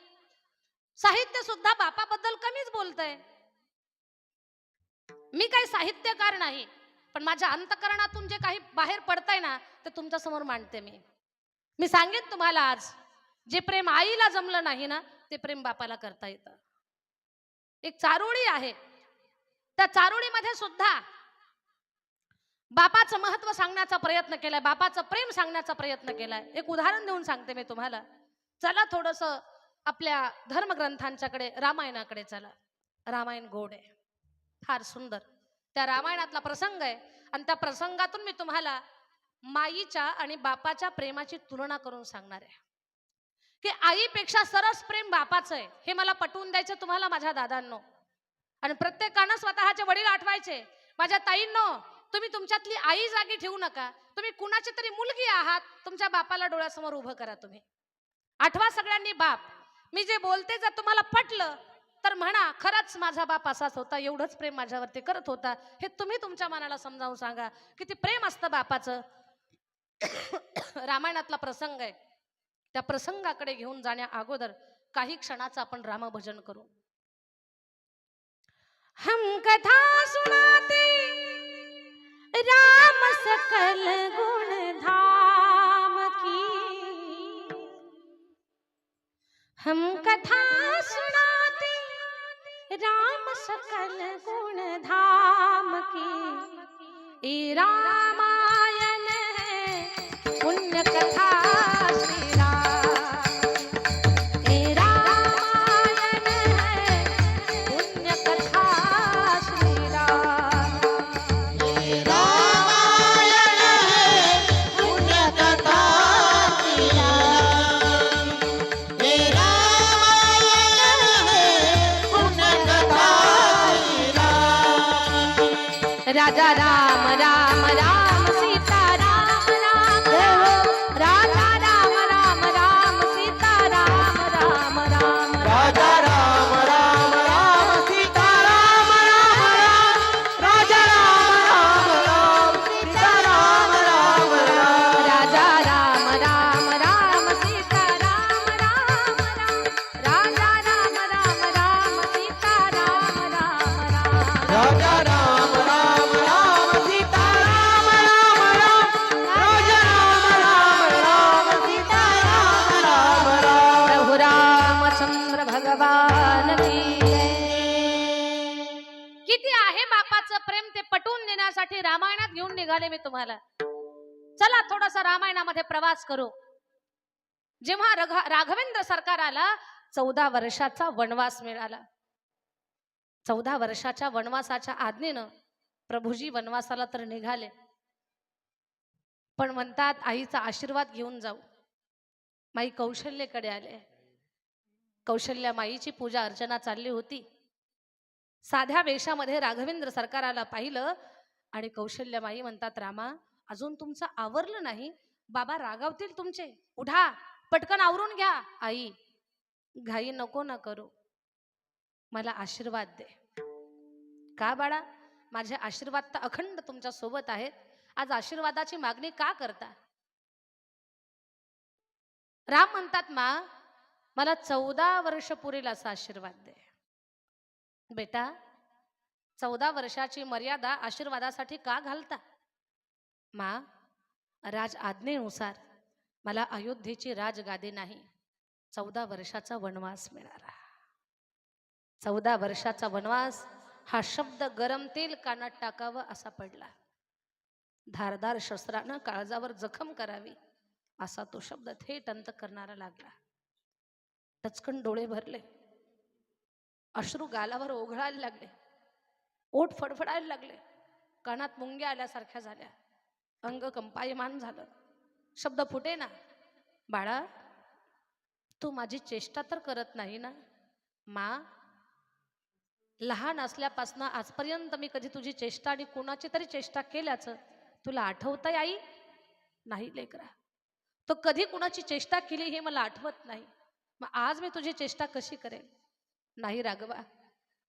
साहित्य सुद्धा बापाबद्दल कमीच बोलतंय. मी काही साहित्यकार नाही, पण माझ्या अंतकरणातून जे काही बाहेर पडतंय ना ते तुमच्या समोर मांडते मी सांगेन तुम्हाला, आज जे प्रेम आईला जमलं नाही ना ते प्रेम बापाला करता येतं. एक चारोळी आहे, त्या चारोळीमध्ये सुद्धा बापाचं महत्व सांगण्याचा प्रयत्न केलाय, बापाचं प्रेम सांगण्याचा प्रयत्न केलाय. एक उदाहरण देऊन सांगते मी तुम्हाला. चला थोडस आपल्या धर्मग्रंथांच्याकडे, रामायणाकडे चला. रामायण गोड आहे, फार सुंदर. त्या रामायणातला प्रसंग आहे, आणि त्या प्रसंगातून मी तुम्हाला माईच्या आणि बापाच्या प्रेमाची तुलना करून सांगणार आहे की आईपेक्षा सरस प्रेम बापाचं आहे. हे मला पटवून द्यायचं तुम्हाला माझ्या दादांनो. आणि प्रत्येकानं स्वतःचे वडील आठवायचे. माझ्या ताईंनो, तुम्ही तुमच्यातली आई जागी ठेवू नका. तुम्ही कुणाची तरी मुलगी आहात, तुमच्या बापाला डोळ्यासमोर उभं करा. तुम्ही आठवा सगळ्यांनी बाप. मी जे बोलते जर तुम्हाला पटलं तर म्हणा खरंच माझा बाप असाच होता, एवढंच प्रेम माझ्यावरती करत होता. हे तुम्ही तुमच्या मनाला समजावून सांगा. किती प्रेम असतं बापाचं. रामायणातला प्रसंग आहे. त्या प्रसंगाकडे घेऊन जाण्या अगोदर काही क्षणाचं आपण रामभजन करू. हम कथा सुनाते राम सकल गुण धाम की, हम कथा सुनाते राम सकल गुण धाम की, ए रामायण है पुण्य कथा श्री राम, ए रामायण है पुण्य कथा श्री राम, हे रामायण है पुण्य कथा श्री राम, हे रामायण है पुण्य कथा श्री राम. राजा राम राम राम सीता राम राम राम, राजा राम राम राम सीता राम राम राम, राजा राम राम राम सीता राम राम राम, राजा राम राम राम सीता राम राम राम, राजा राम राम राम सीता राम राम राम, राजा राम राम राम सीता राम राम राम, राजा राम राम राम सीता राम राम राम, राजा राम राम राम सीता राम राम राम. प्रभु रामचंद्र भगवान की जय. किती आहे बापाचं प्रेम ते पटवून देण्यासाठी रामायणात घेऊन निघाले मी तुम्हाला. चला थोडासा रामायणामध्ये प्रवास करू. जेव्हा राघवेंद्र सरकाराला 14 वर्षाचा वनवास मिळाला, 14 वर्षाच्या वनवासाच्या आज्ञेनं प्रभूजी वनवासाला तर निघाले, पण म्हणतात आईचा आशीर्वाद घेऊन जाऊ. माई कौशल्येकडे आले. कौशल्या माईची पूजा अर्चना चालली होती. साध्या वेशामध्ये राघवेंद्र सरकाराला पाहिलं आणि कौशल्या माई म्हणतात, रामा अजून तुमचं आवरलं नाही, बाबा रागावतील तुमचे, उठा पटकन आवरून घ्या. आई घाई नको ना करू, मला आशीर्वाद दे. का बाळा, माझे आशीर्वाद तर अखंड तुमच्या सोबत आहेत, आज आशीर्वादाची मागणी का करता. राम म्हणतात, मा मला 14 वर्ष पुरेल असा आशीर्वाद दे. बेटा 14 वर्षाची मर्यादा आशीर्वादासाठी का घालता. मा राज आज्ञेनुसार मला अयोध्येची राजगादी नाही, 14 वर्षाचा वनवास मिळाला. 14 वर्षाचा वनवास हा शब्द गरम तेल कानात टाकावं असा पडला. धारदार शस्त्रानं काळजावर जखम करावी असा तो शब्द थेट अंतःकरणाला लागला. टचकन डोळे भरले, अश्रू गालावर ओघळायला लागले, ओठ फडफडायला लागले, कानात मुंग्या आल्यासारख्या झाल्या, अंग कंपायमान झालं. शब्द फुटे ना. बाळा तू माझी चेष्टा तर करत नाही ना. मा लहान असल्यापासून आजपर्यंत मी कधी तुझी चेष्टा आणि कोणाची तरी चेष्टा केल्याचं तुला आठवतंय आई. नाही लेकरा, तो कधी कुणाची चेष्टा केली हे मला आठवत नाही. मग आज मी तुझी चेष्टा कशी करेल. नाही राघवा,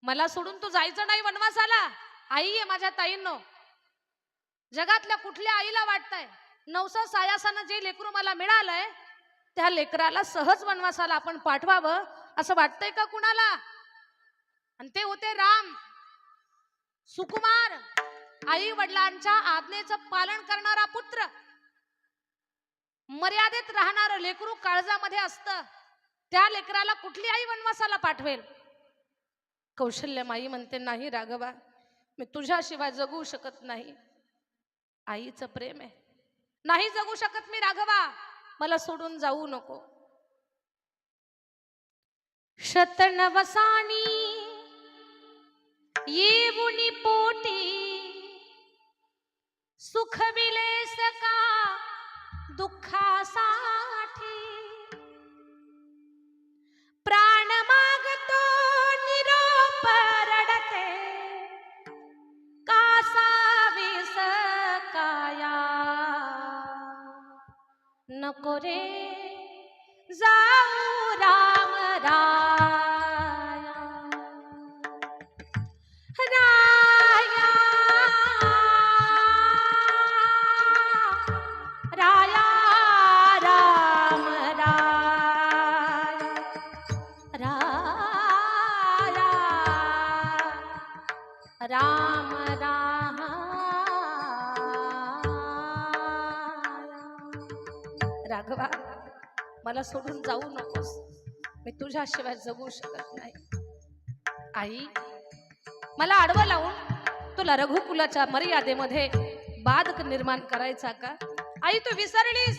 मला सोडून तू जायचं नाही वनवासाला. आई आहे माझ्या ताईंनो. जगातल्या कुठल्या आईला वाटतंय नवसा सायासानं जे लेकरू मला मिळालंय त्या लेकराला सहज वनवासाला आपण पाठवावं असं वाटतंय का कुणाला. आणि ते होते राम, सुकुमार, आई वडिलांच्या आज्ञेचं पालन करणारा पुत्र. मर्यादेत राहणारं लेकरू काळजामध्ये असतं, त्या लेकराला कुठली आई वनवासाला पाठवेल. कौशल्य माई म्हणते, नाही राघवा, मी तुझ्याशिवाय जगू शकत नाही. आईचं प्रेम आहे, नाही जगू शकत मी राघवा, मला सोडून जाऊ नको. शतनवसानी येऊनी पोटी सुख विलेस का दुःखासाठी. प्राण मागतो निरोप रडते कासा विसर नको रे जाऊ राम राया राया राया राम राया राया राम राघवा मला सोडून जाऊ नकोस, मी तुझ्याशिवाय जगू शकत नाही. आई मला आडवं लावून तुला रघुकुलाच्या मर्यादेमध्ये बाधक निर्माण करायचा का? आई तू विसरलीस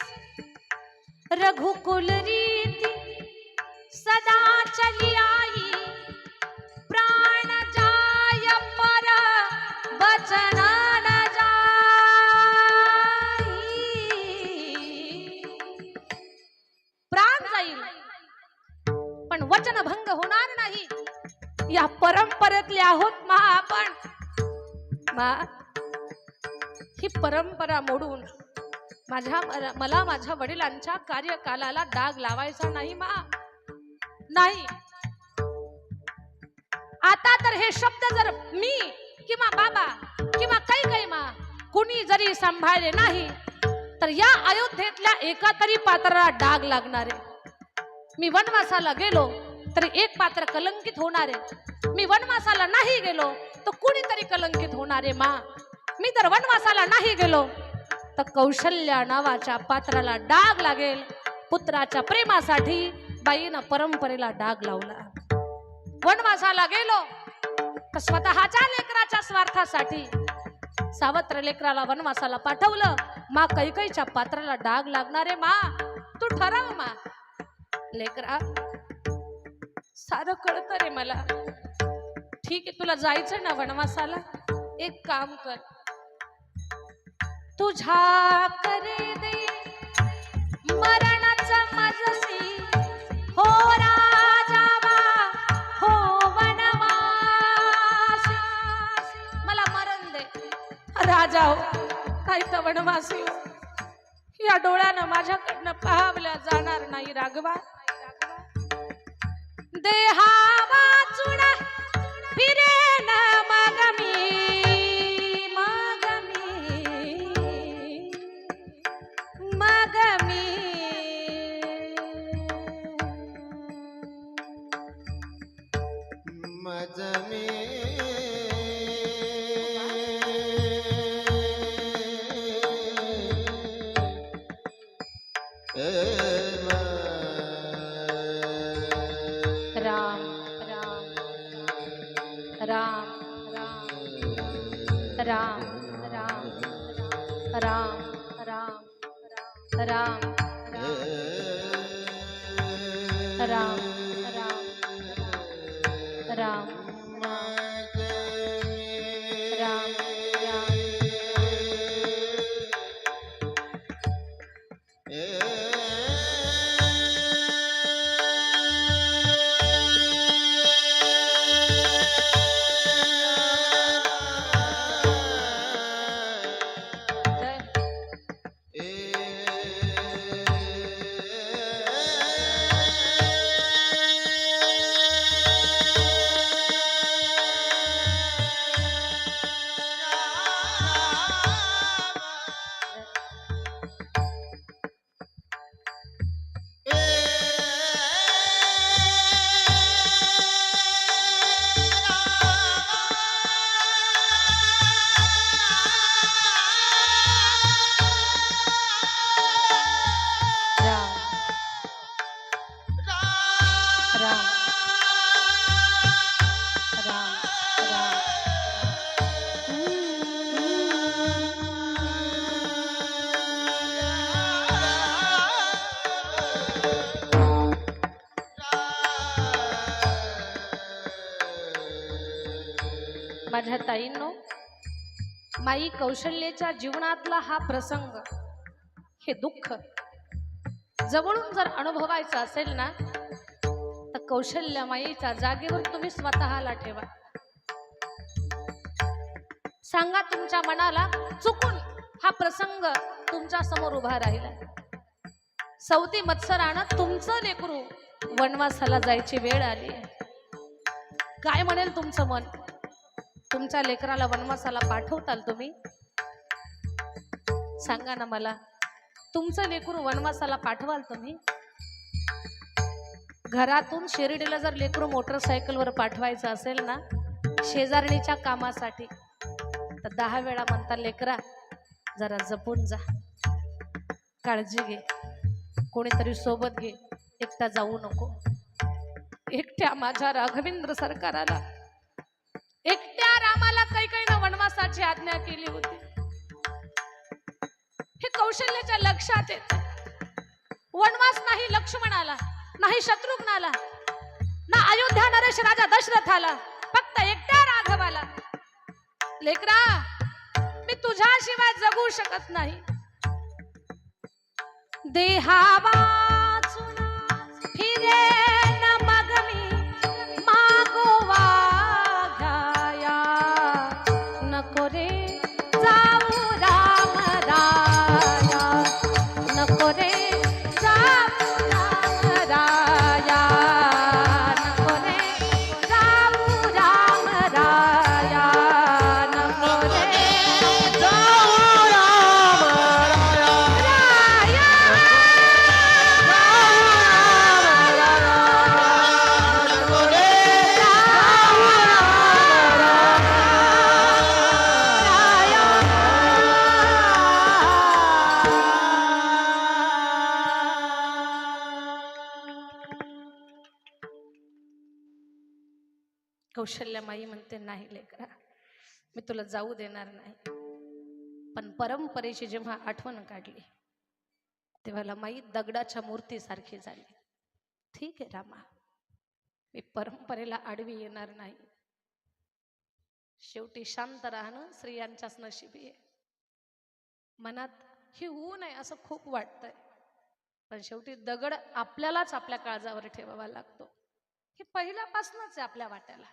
रघुकुल रीती सदा चली आई, प्राण जाय पर वचन न जाई. प्राण जाईल पण वचन भंग होणार नाही. या परंपरेतले आहोत मा आपण. मा ही परंपरा मोडून मला माझ्या वडिलांच्या कार्यकालाला डाग लावायचा नाही मा, नाही. आता तर हे शब्द जर मी किंवा बाबा किंवा काही मा कुणी जरी सांभाळले नाही तर या अयोध्येतल्या एका तरी पात्राला डाग लागणार आहे. मी वनवासाला गेलो तर एक पात्र कलंकित होणार आहे. मी वनवासाला नाही गेलो तर कुणीतरी कलंकित होणार आहे मा. मी जर वनवासाला नाही गेलो तर कौशल्या नावाच्या पात्राला डाग लागेल. पुत्राच्या प्रेमासाठी बाईनं परंपरेला डाग लावला. वनवासाला गेलो तर स्वतःच्या लेकराच्या स्वार्थासाठी सावत्र लेकराला वनवासाला पाठवलं. मा कैकईच्या पात्राला डाग लागणारे मा तू ठरव मा. लेकरा सारं कळतं रे मला. ठीक आहे तुला जायचं ना वनवासाला, एक काम कर तुझ्या करे दे मरणाचा माझसी हो राजावा हो वनवासी. मला मरण दे राजा हो नाही तर वनवासी हो. या डोळ्यानं माझ्याकडनं पाहावल्या जाणार नाही राघवा. देहा वाचून फिरेन मग मी मग मी मज में राम राम राम राम राम राम राम राम राम राम राम माझ्या ताईंनो, माई कौशल्याच्या जीवनातला हा प्रसंग, हे दुःख जवळून जर अनुभवायचं असेल ना, तर कौशल्या माईच्या जागेवर तुम्ही स्वतःला ठेवा. सांगा तुमच्या मनाला चुकून हा प्रसंग तुमच्या समोर उभा राहिला. सवती मत्सरानं तुमचं लेकरू वनवासाला जायची वेळ आली. काय म्हणेल तुमचं मन? तुमच्या लेकराला वनवासाला पाठवताल तुम्ही? सांगा ना मला, तुमचं लेकरू वनवासाला पाठवाल तुम्ही? घरातून शिर्डीला जर लेकरू मोटरसायकलवर पाठवायचं असेल ना, शेजारणीच्या कामासाठी, तर 10 वेळा म्हणता लेकरा जरा जपून जा, काळजी घे, कोणीतरी सोबत घे, एकटा जाऊ नको. एकट्या माझ्या राघवेंद्र सरकाराला, एकट्या रामाला कैकेयीनं वनवासाची आज्ञा केली होती. हे कौशल्याच्या लक्षात येत. वनवास नाही लक्ष्मणाला, नाही शत्रुघ्नाला, ना अयोध्या नरेश राजा दशरथाला, फक्त एकट्या राघवाला. लेकरा, मी तुझ्याशिवाय जगू शकत नाही. देहावा फिरेन मग मी मागोवा घ्याया, नको रे जाऊ राम राया, नको रे जाऊ राम राया, नको रे जाऊ राम राया, नको रे जाऊ राम राया. कौशल्यामाई म्हणते, नाही लेकरा, मी तुला जाऊ देणार नाही. पण परंपरेची जेव्हा आठवण काढली तेव्हा माई दगडाच्या मूर्तीसारखी झाली. ठीक आहे रामा, मी परंपरेला आडवी येणार नाही. शेवटी शांत राहणं स्त्रियांच्याच नशिबी आहे. मनात ही होऊ नये असं खूप वाटतंय, पण शेवटी दगड आपल्यालाच आपल्या काळजावर ठेवावा लागतो. हे पहिल्यापासूनच आहे आपल्या वाट्याला.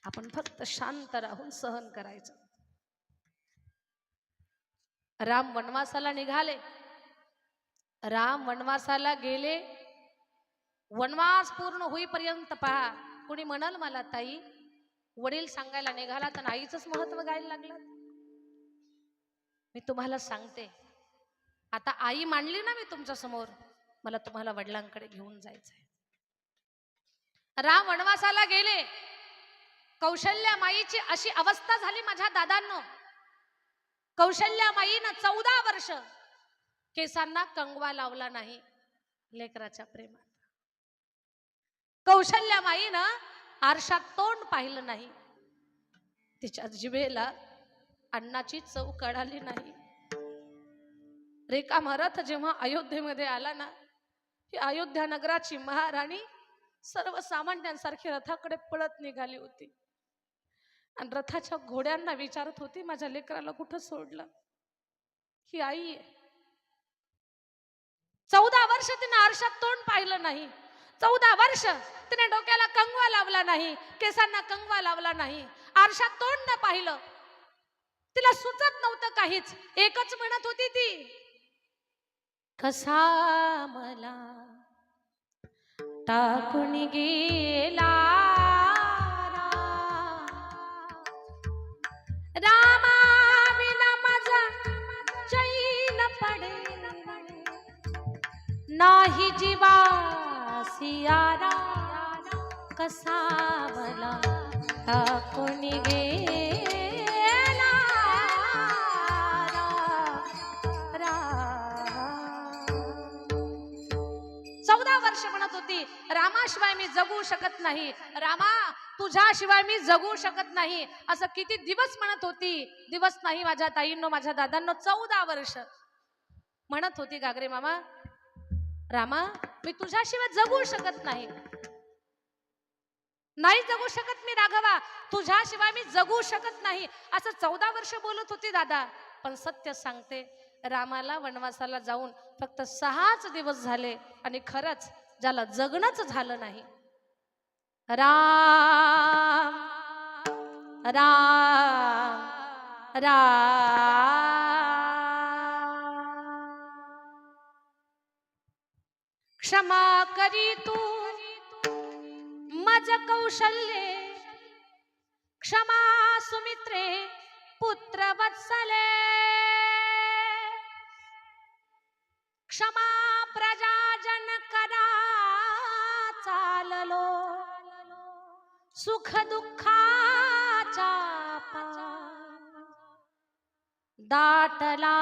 आपण फक्त शांत राहून सहन करायचं. राम वनवासाला निघाले, राम वनवासाला गेले. वनवास पूर्ण होईपर्यंत पहा, कुणी म्हणाल मला ताई वडील सांगायला निघाला तर आईचंच महत्व गायला लागलं. मी तुम्हाला सांगते, आता आई मांडली ना मी तुमच्या समोर, मला तुम्हाला वडिलांकडे घेऊन जायचंय. राम वनवासाला गेले. कौशल्या माईची अशी अवस्था झाली माझ्या दादांनो. कौशल्या माईनं 14 वर्ष केसांना कंगवा लावला नाही लेकराच्या प्रेमात. कौशल्या माईनं आरशात तोंड पाहिलं नाही. तिच्या जिभेला अन्नाची चव कळाली नाही. रेखा रथ जेव्हा अयोध्येमध्ये आला ना, ही अयोध्या नगराची महाराणी सर्वसामान्यांसारखी रथाकडे पळत निघाली होती आणि रथाच्या घोड्यांना विचारत होती, माझ्या लेकराला कुठं सोडलं? ही आई आहे. 14 वर्ष तिने आरशात तोंड पाहिलं नाही. 14 वर्ष तिने डोक्याला कंगवा लावला नाही, केसांना कंगवा लावला नाही, आरशात तोंड न पाहिलं. तिला सुचत नव्हतं काहीच. एकच म्हणत होती ती, कसा मला टाकून गेला रामा, विना माझा चैन पडे नाही जीवासी आरा, कसा मला टाकून गेला 14 वर्ष म्हणत होती, रामाशिवाय मी जगू शकत नाही, रामा तुझ्याशिवाय मी जगू शकत नाही, असं किती दिवस म्हणत होती. दिवस नाही माझ्या ताईंनो, माझ्या दादांनो, 14 वर्ष म्हणत होती, गागरे मामा रामा मी तुझ्याशिवाय जगू शकत नाही, नाही जगू शकत मी राघवा, तुझ्याशिवाय मी जगू शकत नाही, असं 14 वर्ष बोलत होती दादा. पण सत्य सांगते, रामाला वनवासाला जाऊन फक्त 6च दिवस झाले आणि खरंच ज्याला जगणंच झालं नाही. राम राम राम क्षमा करी तू मज कौशल्ये, क्षमा सुमित्रे पुत्र वत्सले, क्षमा प्रजाजन करा चाललो, सुख दुःखाचा दाटला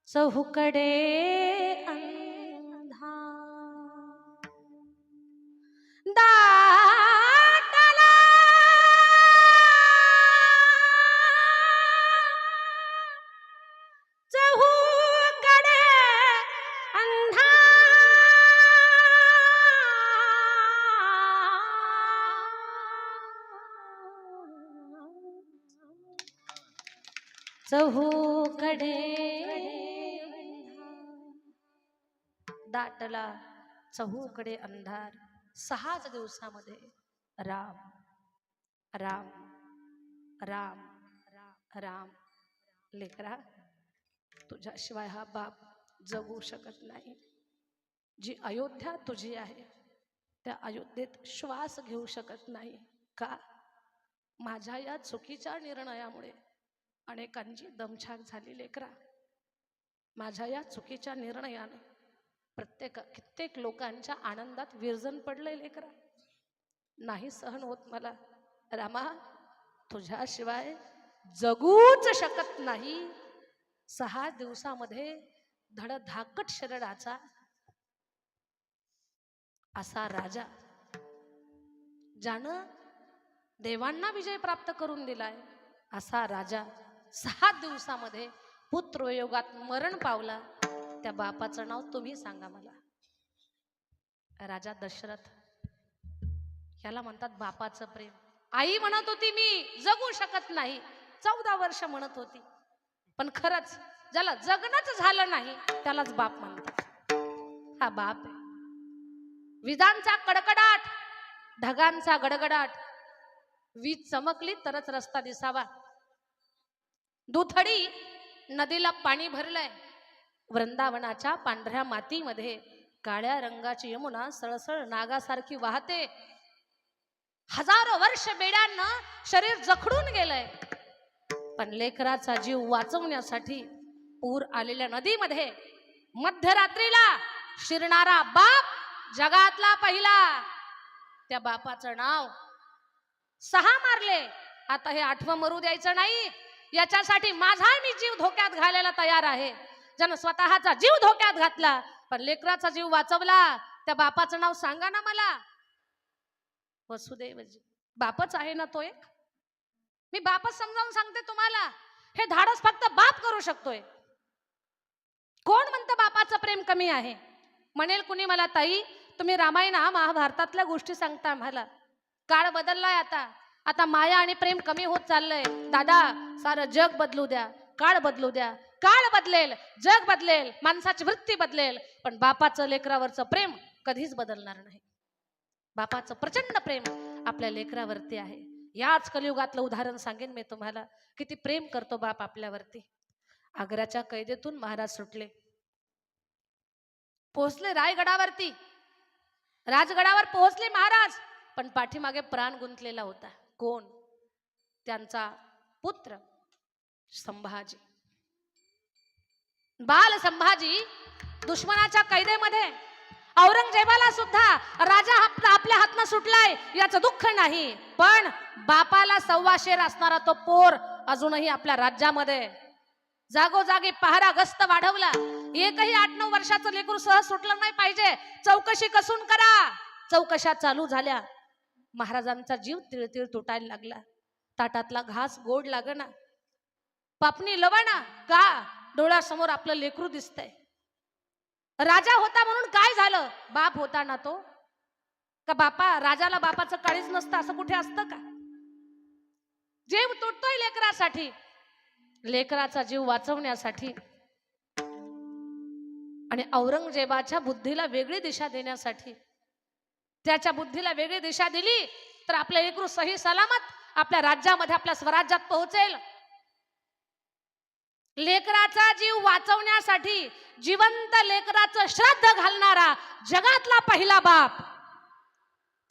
चहूकडे अंधार, दाटला चहूकडे अंधार, चहूकडे दाटला चहूकडे अंधार. 6च दिवसामध्ये राम राम राम राम. लेकरा, तुझ्याशिवाय हा बाप जगू शकत नाही. जी अयोध्या तुझी आहे त्या अयोध्येत श्वास घेऊ शकत नाही. का? माझ्या या चुकीच्या निर्णयामुळे अनेकांची दमछाक झाली. लेकरा, माझ्या या चुकीच्या निर्णयाने कित्येक लोकांच्या आनंदात विरजन पडलंय. लेकरा, नाही सहन होत मला. रामा, तुझ्याशिवाय जगूच शकत नाही. 6 दिवसामध्ये धडधाकट शरीराचा असा राजा, ज्यानं देवांना विजय प्राप्त करून दिलाय, असा राजा 6 दिवसामध्ये पुत्रयोगात मरण पावला. त्या बापाचं नाव तुम्ही सांगा मला. राजा दशरथ. याला म्हणतात बापाचं प्रेम. आई म्हणत होती मी जगू शकत नाही, 14 वर्ष म्हणत होती, पण खरंच ज्याला जगणंच झालं नाही त्यालाच बाप म्हणतात. हा बाप आहे. विजांचा कडकडाट, ढगांचा गडगडाट, वीज चमकली तरच रस्ता दिसावा. दुथडी नदीला पाणी भरलंय. वृंदावनाच्या पांढऱ्या मातीमध्ये काळ्या रंगाची यमुना सळसळ नागासारखी वाहते. हजारो वर्ष बेड्यानं शरीर जखडून गेलंय, पण लेकराचा जीव वाचवण्यासाठी पूर आलेल्या नदीमध्ये मध्यरात्रीला शिरणारा बाप जगातला पहिला. त्या बापाचं नाव 6 मारले. आता हे 8वं मरू द्यायचं नाही. याच्यासाठी माझा मी जीव धोक्यात घालायला तयार आहे. ज्यानं स्वतःचा जीव धोक्यात घातला पण लेकराचा जीव वाचवला, त्या बापाचं नाव सांगा ना मला. वसुदेवजी. बापच आहे ना तो एक. मी बापच समजावून सांगते तुम्हाला. हे धाडस फक्त बाप करू शकतोय. कोण म्हणतं बापाचं प्रेम कमी आहे? म्हणेल कुणी मला, ताई तुम्ही रामायण महाभारतातल्या गोष्टी सांगता आम्हाला. काळ बदललाय आता. आता माया आणि प्रेम कमी होत चाललंय. दादा, सारं जग बदलू द्या, काळ बदलू द्या. काळ बदलेल, जग बदलेल, माणसाची वृत्ती बदलेल, पण बापाचं लेकरावरचं प्रेम कधीच बदलणार नाही. बापाचं प्रचंड प्रेम आपल्या लेकरावरती आहे. याच कलियुगातलं उदाहरण सांगेन मी तुम्हाला. किती प्रेम करतो बाप आपल्यावरती. आग्र्याच्या कैदेतून महाराज सुटले, पोहोचले रायगडावरती. राजगडावर पोहोचले महाराज, पण पाठीमागे प्राण गुंतलेला होता. कोण? त्यांचा पुत्र संभाजी. बाल संभाजी दुश्मनाच्या कैदेमध्ये. औरंगजेबाला सुद्धा राजा आपल्या हातनं सुटलाय याचं दुःख नाही, पण बापाला 1.25 असणारा तो पोर अजूनही आपल्या राज्यामध्ये. जागोजागी पहारा गस्त वाढवला. एकही 8-9 वर्षाचं लेकरू सहज सुटलं नाही पाहिजे. चौकशी कसून करा. चौकशा चालू झाल्या. महाराजांचा जीव तिळतिळ तुटायला लागला. ताटातला घास गोड लागना, पापणी लवणा. का? डोळ्यासमोर आपलं लेकरू दिसतंय. राजा होता म्हणून काय झालं? बाप होता ना तो. का बापा राजाला बापाचं काळीच नसतं असं कुठे असतं का? जीव तुटतोय लेकरासाठी, लेकराचा जीव वाचवण्यासाठी. आणि औरंगजेबाच्या बुद्धीला वेगळी दिशा देण्यासाठी. त्याच्या बुद्धीला वेगळी दिशा दिली तर आपलं लेकरू सही सलामत आपल्या राज्यामध्ये, आपल्या स्वराज्यात पोहोचेल. लेकराचा जीव वाचवण्यासाठी जिवंत लेकराचं श्राद्ध घालणारा जगातला पहिला बाप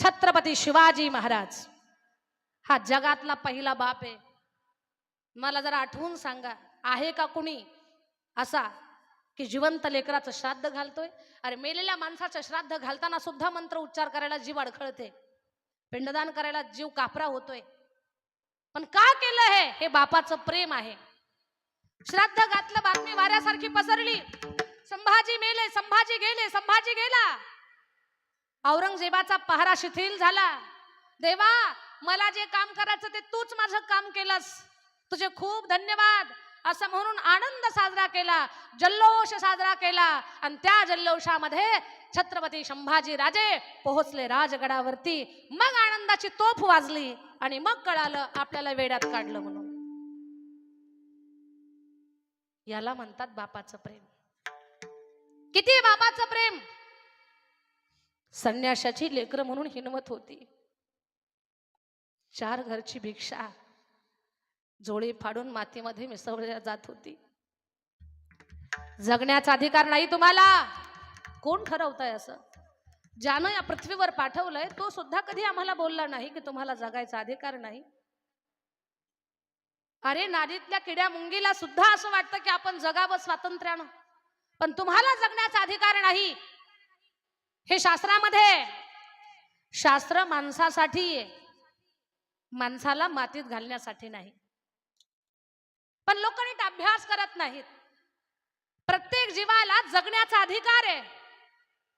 छत्रपती शिवाजी महाराज हा जगातला पहिला बाप आहे. मला जरा आठवून सांगा, आहे का कुणी असा की जिवंत लेकराचं श्राद्ध घालतोय? अरे मेलेल्या माणसाचं श्राद्ध घालताना सुद्धा मंत्र उच्चार करायला जीव अडखळते, पिंडदान करायला जीव कापरा होतोय. पण का केलं हे बापाचं प्रेम आहे. श्राद्ध घातलं, बातमी वाऱ्यासारखी पसरली, संभाजी मेले, संभाजी गेले, संभाजी गेला. औरंगजेबाचा पहारा शिथिल झाला. देवा, मला जे काम करायचं ते तूच माझं काम केलंस, तुझे खूप धन्यवाद असं म्हणून आनंद साजरा केला, जल्लोष साजरा केला. आणि त्या जल्लोषामध्ये छत्रपती संभाजी राजे पोहोचले राजगडावरती. मग आनंदाची तोफ वाजली आणि मग कळालं आपल्याला वेड्यात काढलं म्हणून. याला म्हणतात बापाचं प्रेम. किती बापाचं प्रेम. संन्याशाची लेकरं म्हणून हिनवत होती. 4 घरची भिक्षा जोळी फाडून मातीमध्ये मिसळल्या जात होती. जगण्याचा अधिकार नाही तुम्हाला. कोण ठरवतंय असं? ज्यानं या पृथ्वीवर पाठवलंय तो सुद्धा कधी आम्हाला बोलला नाही की तुम्हाला जगायचा अधिकार नाही. अरे नादीतल्या किड्या मुंगीला सुद्धा असं वाटतं की आपण जगावं स्वातंत्र्यानं, पण तुम्हाला जगण्याचा अधिकार नाही. हे शास्त्रामध्ये, शास्त्र माणसासाठी आहे, माणसाला मातीत घालण्यासाठी नाही. पण लोक नीट अभ्यास करत नाहीत. प्रत्येक जीवाला जगण्याचा अधिकार आहे,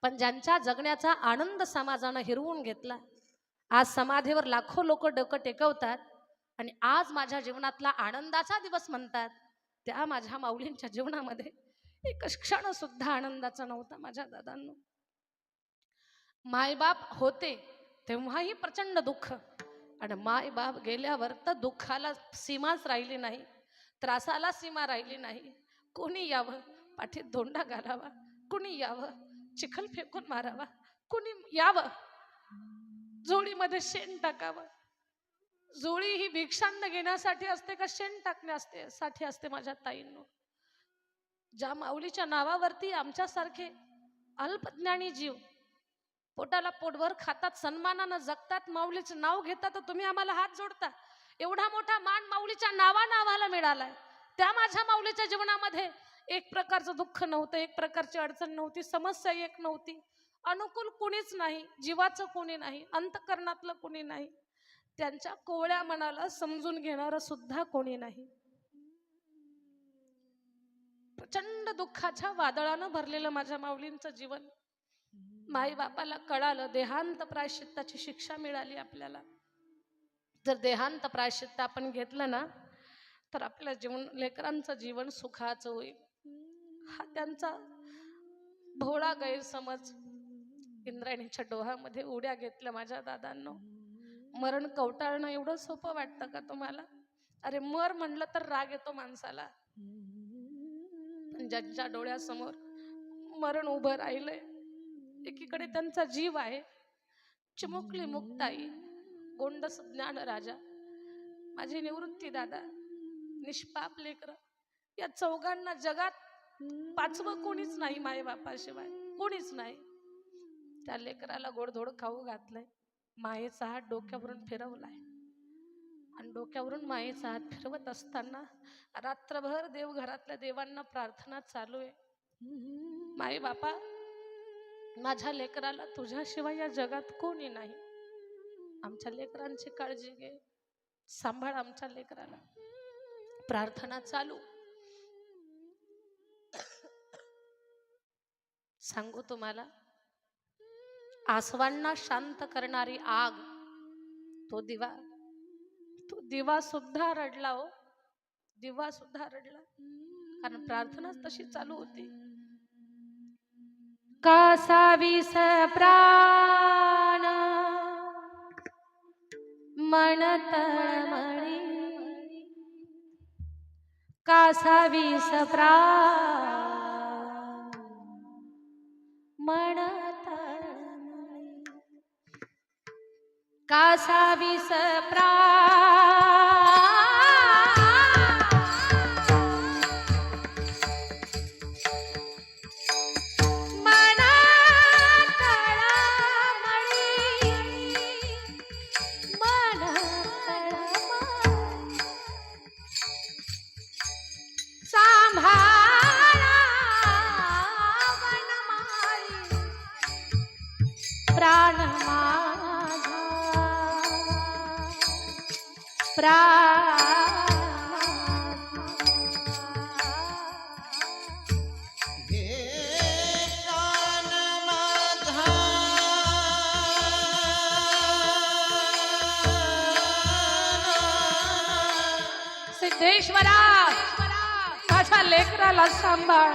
पण ज्यांच्या जगण्याचा आनंद समाजानं हिरवून घेतला. आज समाधीवर लाखो लोक डोकं टेकवतात आणि आज माझ्या जीवनातला आनंदाचा दिवस म्हणतात. त्या माझ्या माऊलींच्या जीवनामध्ये एक क्षण सुद्धा आनंदाचा नव्हता. माझ्या दादांनो, मायबाप होते तेव्हाही प्रचंड दुःख, आणि मायबाप गेल्यावर तर दुःखाला सीमाच राहिली नाही, त्रासाला सीमा राहिली नाही. कोणी यावं पाठीत धोंडा घालावा, कुणी यावं चिखल फेकून मारावा, कुणी यावं जोळीमध्ये शेण टाकावं. जोळी ही भिक्षांना घेण्यासाठी असते का शेण टाकण्यासाठी असते? माझ्या ताईंनो, ज्या माऊलीच्या नावावरती आमच्यासारखे अल्पज्ञानी जीव पोटाला पोटभर खातात, सन्मानानं जगतात, माऊलीचं नाव घेतात, तर तुम्ही आम्हाला हात जोडता. एवढा मोठा मान माऊलीच्या नावाला मिळालाय. त्या माझ्या माऊलीच्या जीवनामध्ये एक प्रकारचं दुःख नव्हतं, एक प्रकारची अडचण नव्हती, समस्या एक नव्हती. अनुकूल कोणीच नाही, जीवाचं कोणी नाही, अंतकरणातलं कोणी नाही, त्यांच्या कोवळ्या मनाला समजून घेणारं सुद्धा कोणी नाही. प्रचंड दुःखाच्या वादळानं भरलेलं माझ्या माऊलींचं जीवन. माई बापाला कळालं देहांत प्रायश्चित्ताची शिक्षा मिळाली आपल्याला. जर देहांत प्रायश्चित्त आपण घेतलं ना तर आपल्या लेकरांचं जीवन सुखाचं होईल. हा त्यांचा भोळा गैरसमज. इंद्रायणीच्या डोहामध्ये उड्या घेतल्या माझ्या दादांनो. मरण कवटाळणं एवढं सोपं वाटतं का तुम्हाला? अरे मर म्हणलं तर राग येतो माणसाला, पण ज्यांच्या डोळ्यासमोर मरण उभं राहिलंय, एकीकडे त्यांचा जीव आहे, चिमुकली मुक्ताई, गोंडस ज्ञान राजा, माझी निवृत्ती दादा, निष्पाप लेकर, या चौघांना जगात 5वं कोणीच नाही माय बापाशिवाय, कोणीच नाही. त्या लेकराला गोडधोड खाऊ घातलंय, मायेचा हात डोक्यावरून फिरवलाय, आणि डोक्यावरून मायेचा हात फिरवत असताना रात्रभर देवघरातल्या देवांना प्रार्थना चालू आहे. माय बापा, माझ्या लेकराला तुझ्याशिवाय या जगात कोणी नाही, आमच्या लेकरांची काळजी घे, सांभाळ आमच्या लेकराला. प्रार्थना चालू. सांगू तुम्हाला, आसवांना शांत करणारी आग, तो दिवा सुद्धा रडला हो, दिवा सुद्धा रडला, कारण प्रार्थनाच तशी चालू होती. कासावीस प्राण मन तळमळी, कासावीस प्राण मन तळमळी, कासावीस प्राण हे प्राण माझा सिद्धेश्वरा माझ्या लेकराला सांभाळ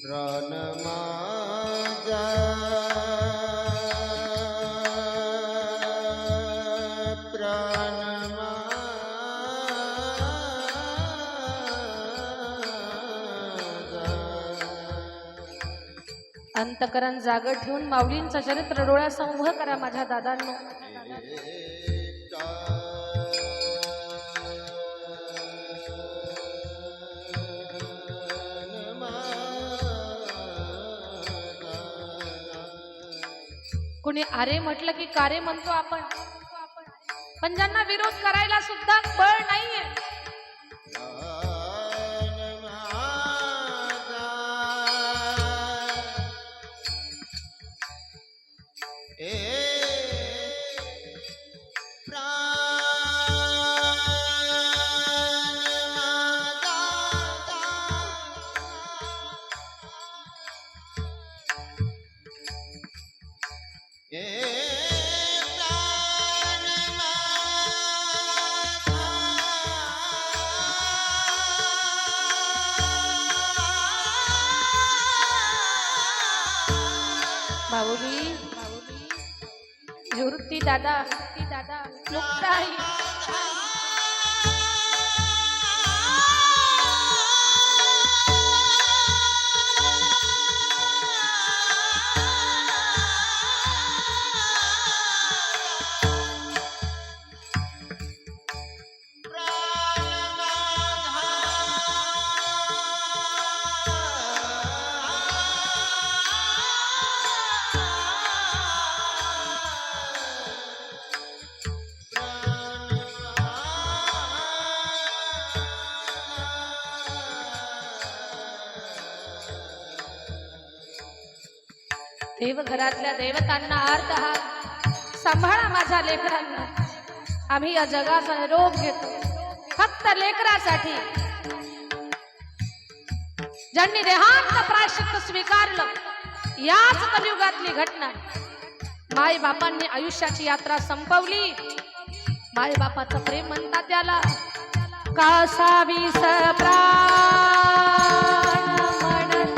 प्राण माझा प्राण अंतकरण जाग ठेवून माऊलींचं चरित्र डोळ्यासमोर उभं करा माझ्या दादांनो. कुणी अरे म्हटलं की कारे म्हणतो आपण, पण ज्यांना विरोध करायला सुद्धा बळ नाहीये भाऊजी निवृत्ती दादा मुक्ताई देवघरातल्या देवतांना अर्थ हात सांभाळा माझ्या लेकरांना. आम्ही या जगाचा निरोप घेतो फक्त लेकरासाठी. ज्यांनी देहांत प्रायश्चित्त स्वीकारलं याच कलियुगातली घटना. माय बापांनी आयुष्याची यात्रा संपवली. माय बापाचं प्रेम म्हणतात त्याला कासावी प्राण म्हणत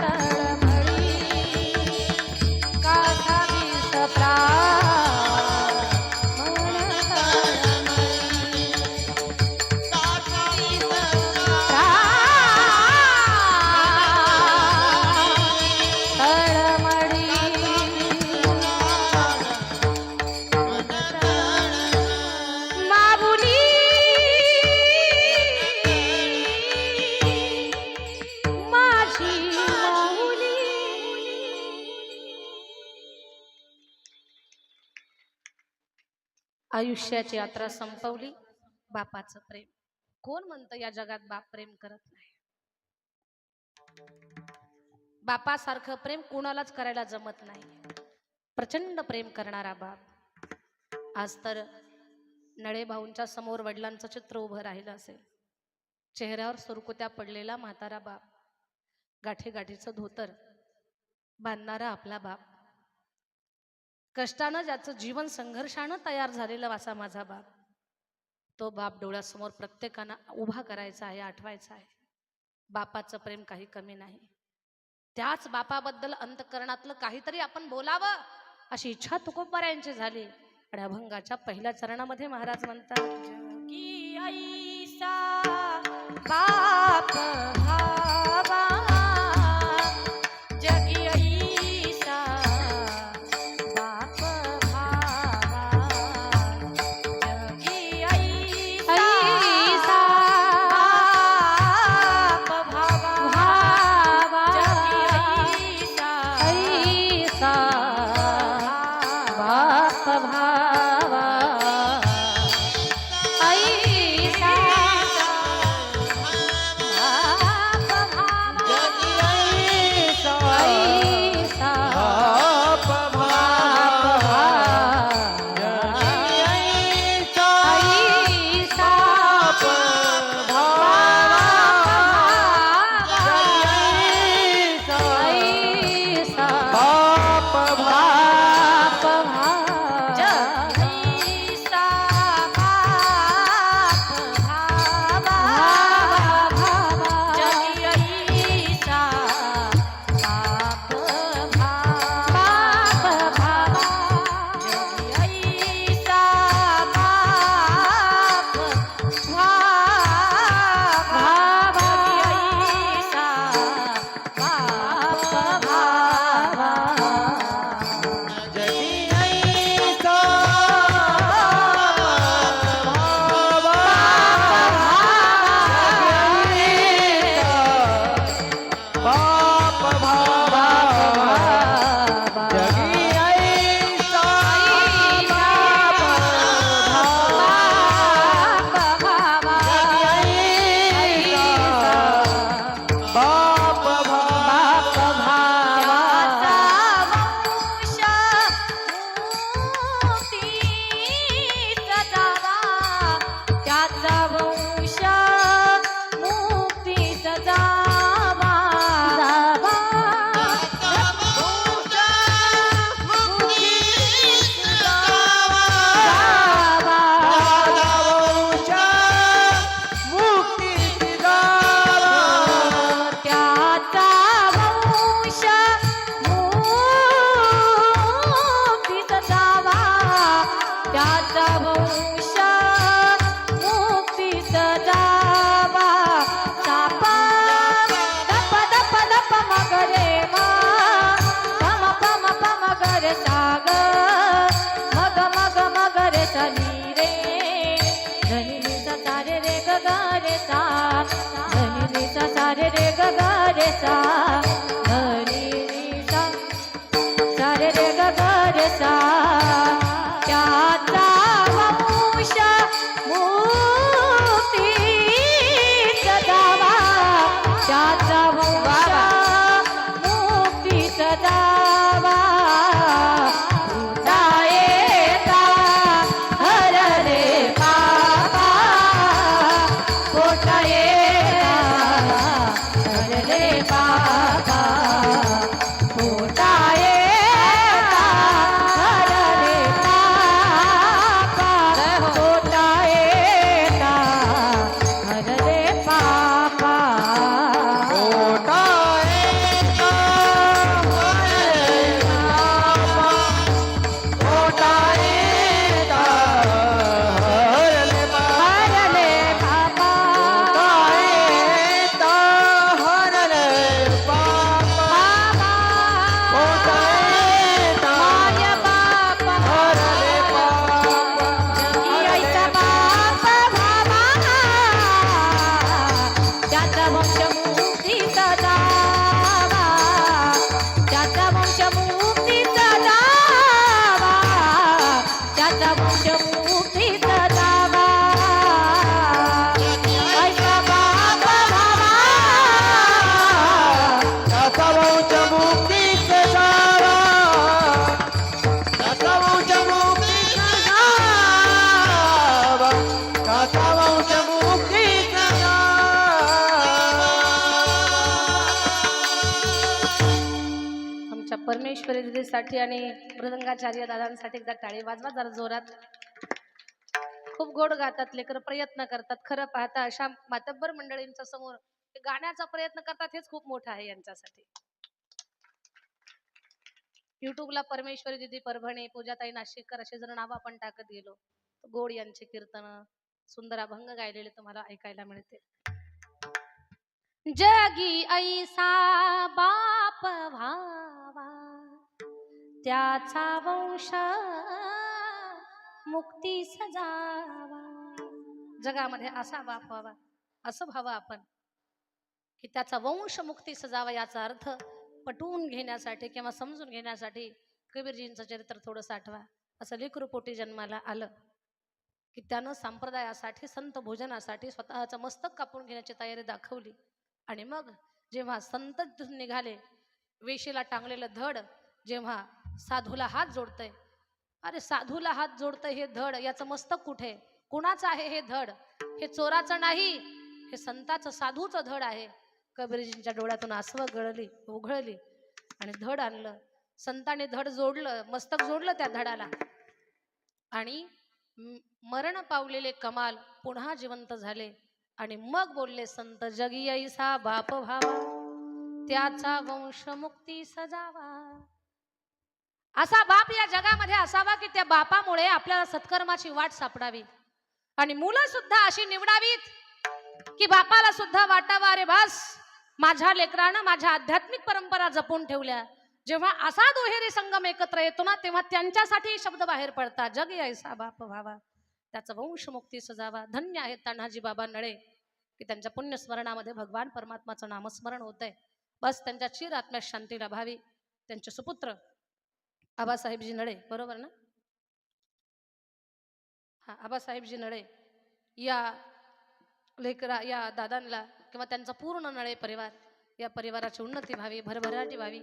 आयुष्याची यात्रा संपवली. बापाचं प्रेम कोण म्हणतं या जगात बाप प्रेम करत नाही. बापासारखं प्रेम कोणालाच करायला जमत नाही. प्रचंड प्रेम करणारा बाप. आज तर नळे भाऊंच्या समोर वडिलांचं चित्र उभं राहिलं असेल. चेहऱ्यावर सुरकुत्या पडलेला म्हातारा बाप, गाठी गाठीचं धोतर बांधणारा आपला बाप, कष्टानं ज्याचं जीवन संघर्षानं तयार झालेलं असा माझा बाप. तो बाप डोळ्यासमोर प्रत्येकानं उभा करायचा आहे, आठवायचा आहे. बापाचं प्रेम काही कमी नाही. त्याच बापाबद्दल अंतःकरणातलं काहीतरी आपण बोलावं अशी इच्छा तुकोबारायांची झाली. आणि अभंगाच्या पहिल्या चरणामध्ये महाराज म्हणतात की ऐसा बाप भावा जगी ऐसा बाप भावा जगी ऐसा बाप भावा जगी ऐसा बाप भावा ऐसा रे ग ग रे सा धनी नी सा सा रे ग ग रे सा त्याचा वंश मुक्तीचा जावा त्याचा वंश मुक्तीचा जावा उदा येता हर रे बाबा पोटा येता हर रे बाबा पोटा येता हर रे बाबा पोटा येता हर रे बाबा पोटा येता हरे बाबा पोटा येता हरे बाबा हरले बाबा पोटा येता हरे बाबा पोटा येता माया बापा हरे बाबा जगियाचा बाप भावा त्याचा वंश मुक्तीचा जावा त्याचा वंश मुक्तीचा जावा त्याचा वंश मुक्तीचा जावा ऐसा बाप भावा त्याचा वंश मुक्तीचा जावा त्याचा वंश मुक्तीचा जावा त्याचा वंश मुक्तीचा जावा आमच्या परमेश्वरी दिदीसाठी आणि मृदंगाचार्य दादांसाठी एकदा टाळी वाजवा जरा जोरात. खूप गोड गातात लेकर, प्रयत्न करतात. खरं पाहता अशा मातब्बर मंडळींच्या समोर ते गाण्याचा प्रयत्न करतात हेच खूप मोठं आहे यांच्यासाठी. युट्यूबला परमेश्वरी दिदी परभणे, पूजाताई नाशिककर असे जर नाव आपण टाकत गेलो तर गोड यांचे कीर्तन, सुंदर अभंग गायलेले तुम्हाला ऐकायला मिळते. जगी ऐसा बाप व्हावा त्याचा वंश मुक्ती सजावा. जगामध्ये असा बाप व्हावा, असं व्हावं आपण की त्याचा वंश मुक्ती सजावा. याचा अर्थ पटवून घेण्यासाठी किंवा समजून घेण्यासाठी कबीरजींचं चरित्र थोडं आठवा. असं लेकरूपोटी जन्माला आलं की त्यानं संप्रदायासाठी, संत भोजनासाठी स्वतःचं मस्तक कापून घेण्याची तयारी दाखवली. आणि मग जेव्हा संत निघाले, वेशीला टांगलेलं धड जेव्हा साधूला हात जोडतंय, अरे साधूला हात जोडतंय हे धड, याचं मस्तक कुठे, कुणाचं आहे हे धड? हे चोराचं नाही, हे संताचं, साधूचं धड आहे. कबीरजींच्या डोळ्यातून आसवं गळली, उघळली आणि धड आणलं. संताने धड जोडलं, मस्तक जोडलं त्या धडाला आणि मरण पावलेले कमाल पुन्हा जिवंत झाले. आणि मग बोलले संत, जगी ऐसा बाप व्हावा त्याचा वंश मुक्ती सजावा. असा बाप या जगामध्ये असावा की त्या बापामुळे आपल्याला सत्कर्माची वाट सापडावी. आणि मुलं सुद्धा अशी निवडावीत की बापाला सुद्धा वाटावा, अरे बास माझ्या लेकरानं माझ्या आध्यात्मिक परंपरा जपून ठेवल्या. जेव्हा असा दुहेरी संगम एकत्र येतो ना, तेव्हा त्यांच्यासाठी शब्द बाहेर पडतात, जगी ऐसा बाप व्हावा त्याचा वंश मुक्ती सजावा. धन्य आहेत तान्हाजी बाबा नळे की त्यांच्या पुण्यस्मरणामध्ये भगवान परमात्माचं नामस्मरण होत आहे. बस त्यांच्या चिर आत्म्यास शांती लाभावी. त्यांचे सुपुत्र आबासाहेबजी नळे, बरोबर ना? हा, आबासाहेबजी नळे या लेकरा, या दादांना किंवा त्यांचा पूर्ण नळे परिवार, या परिवाराची उन्नती व्हावी, भरभराटी व्हावी.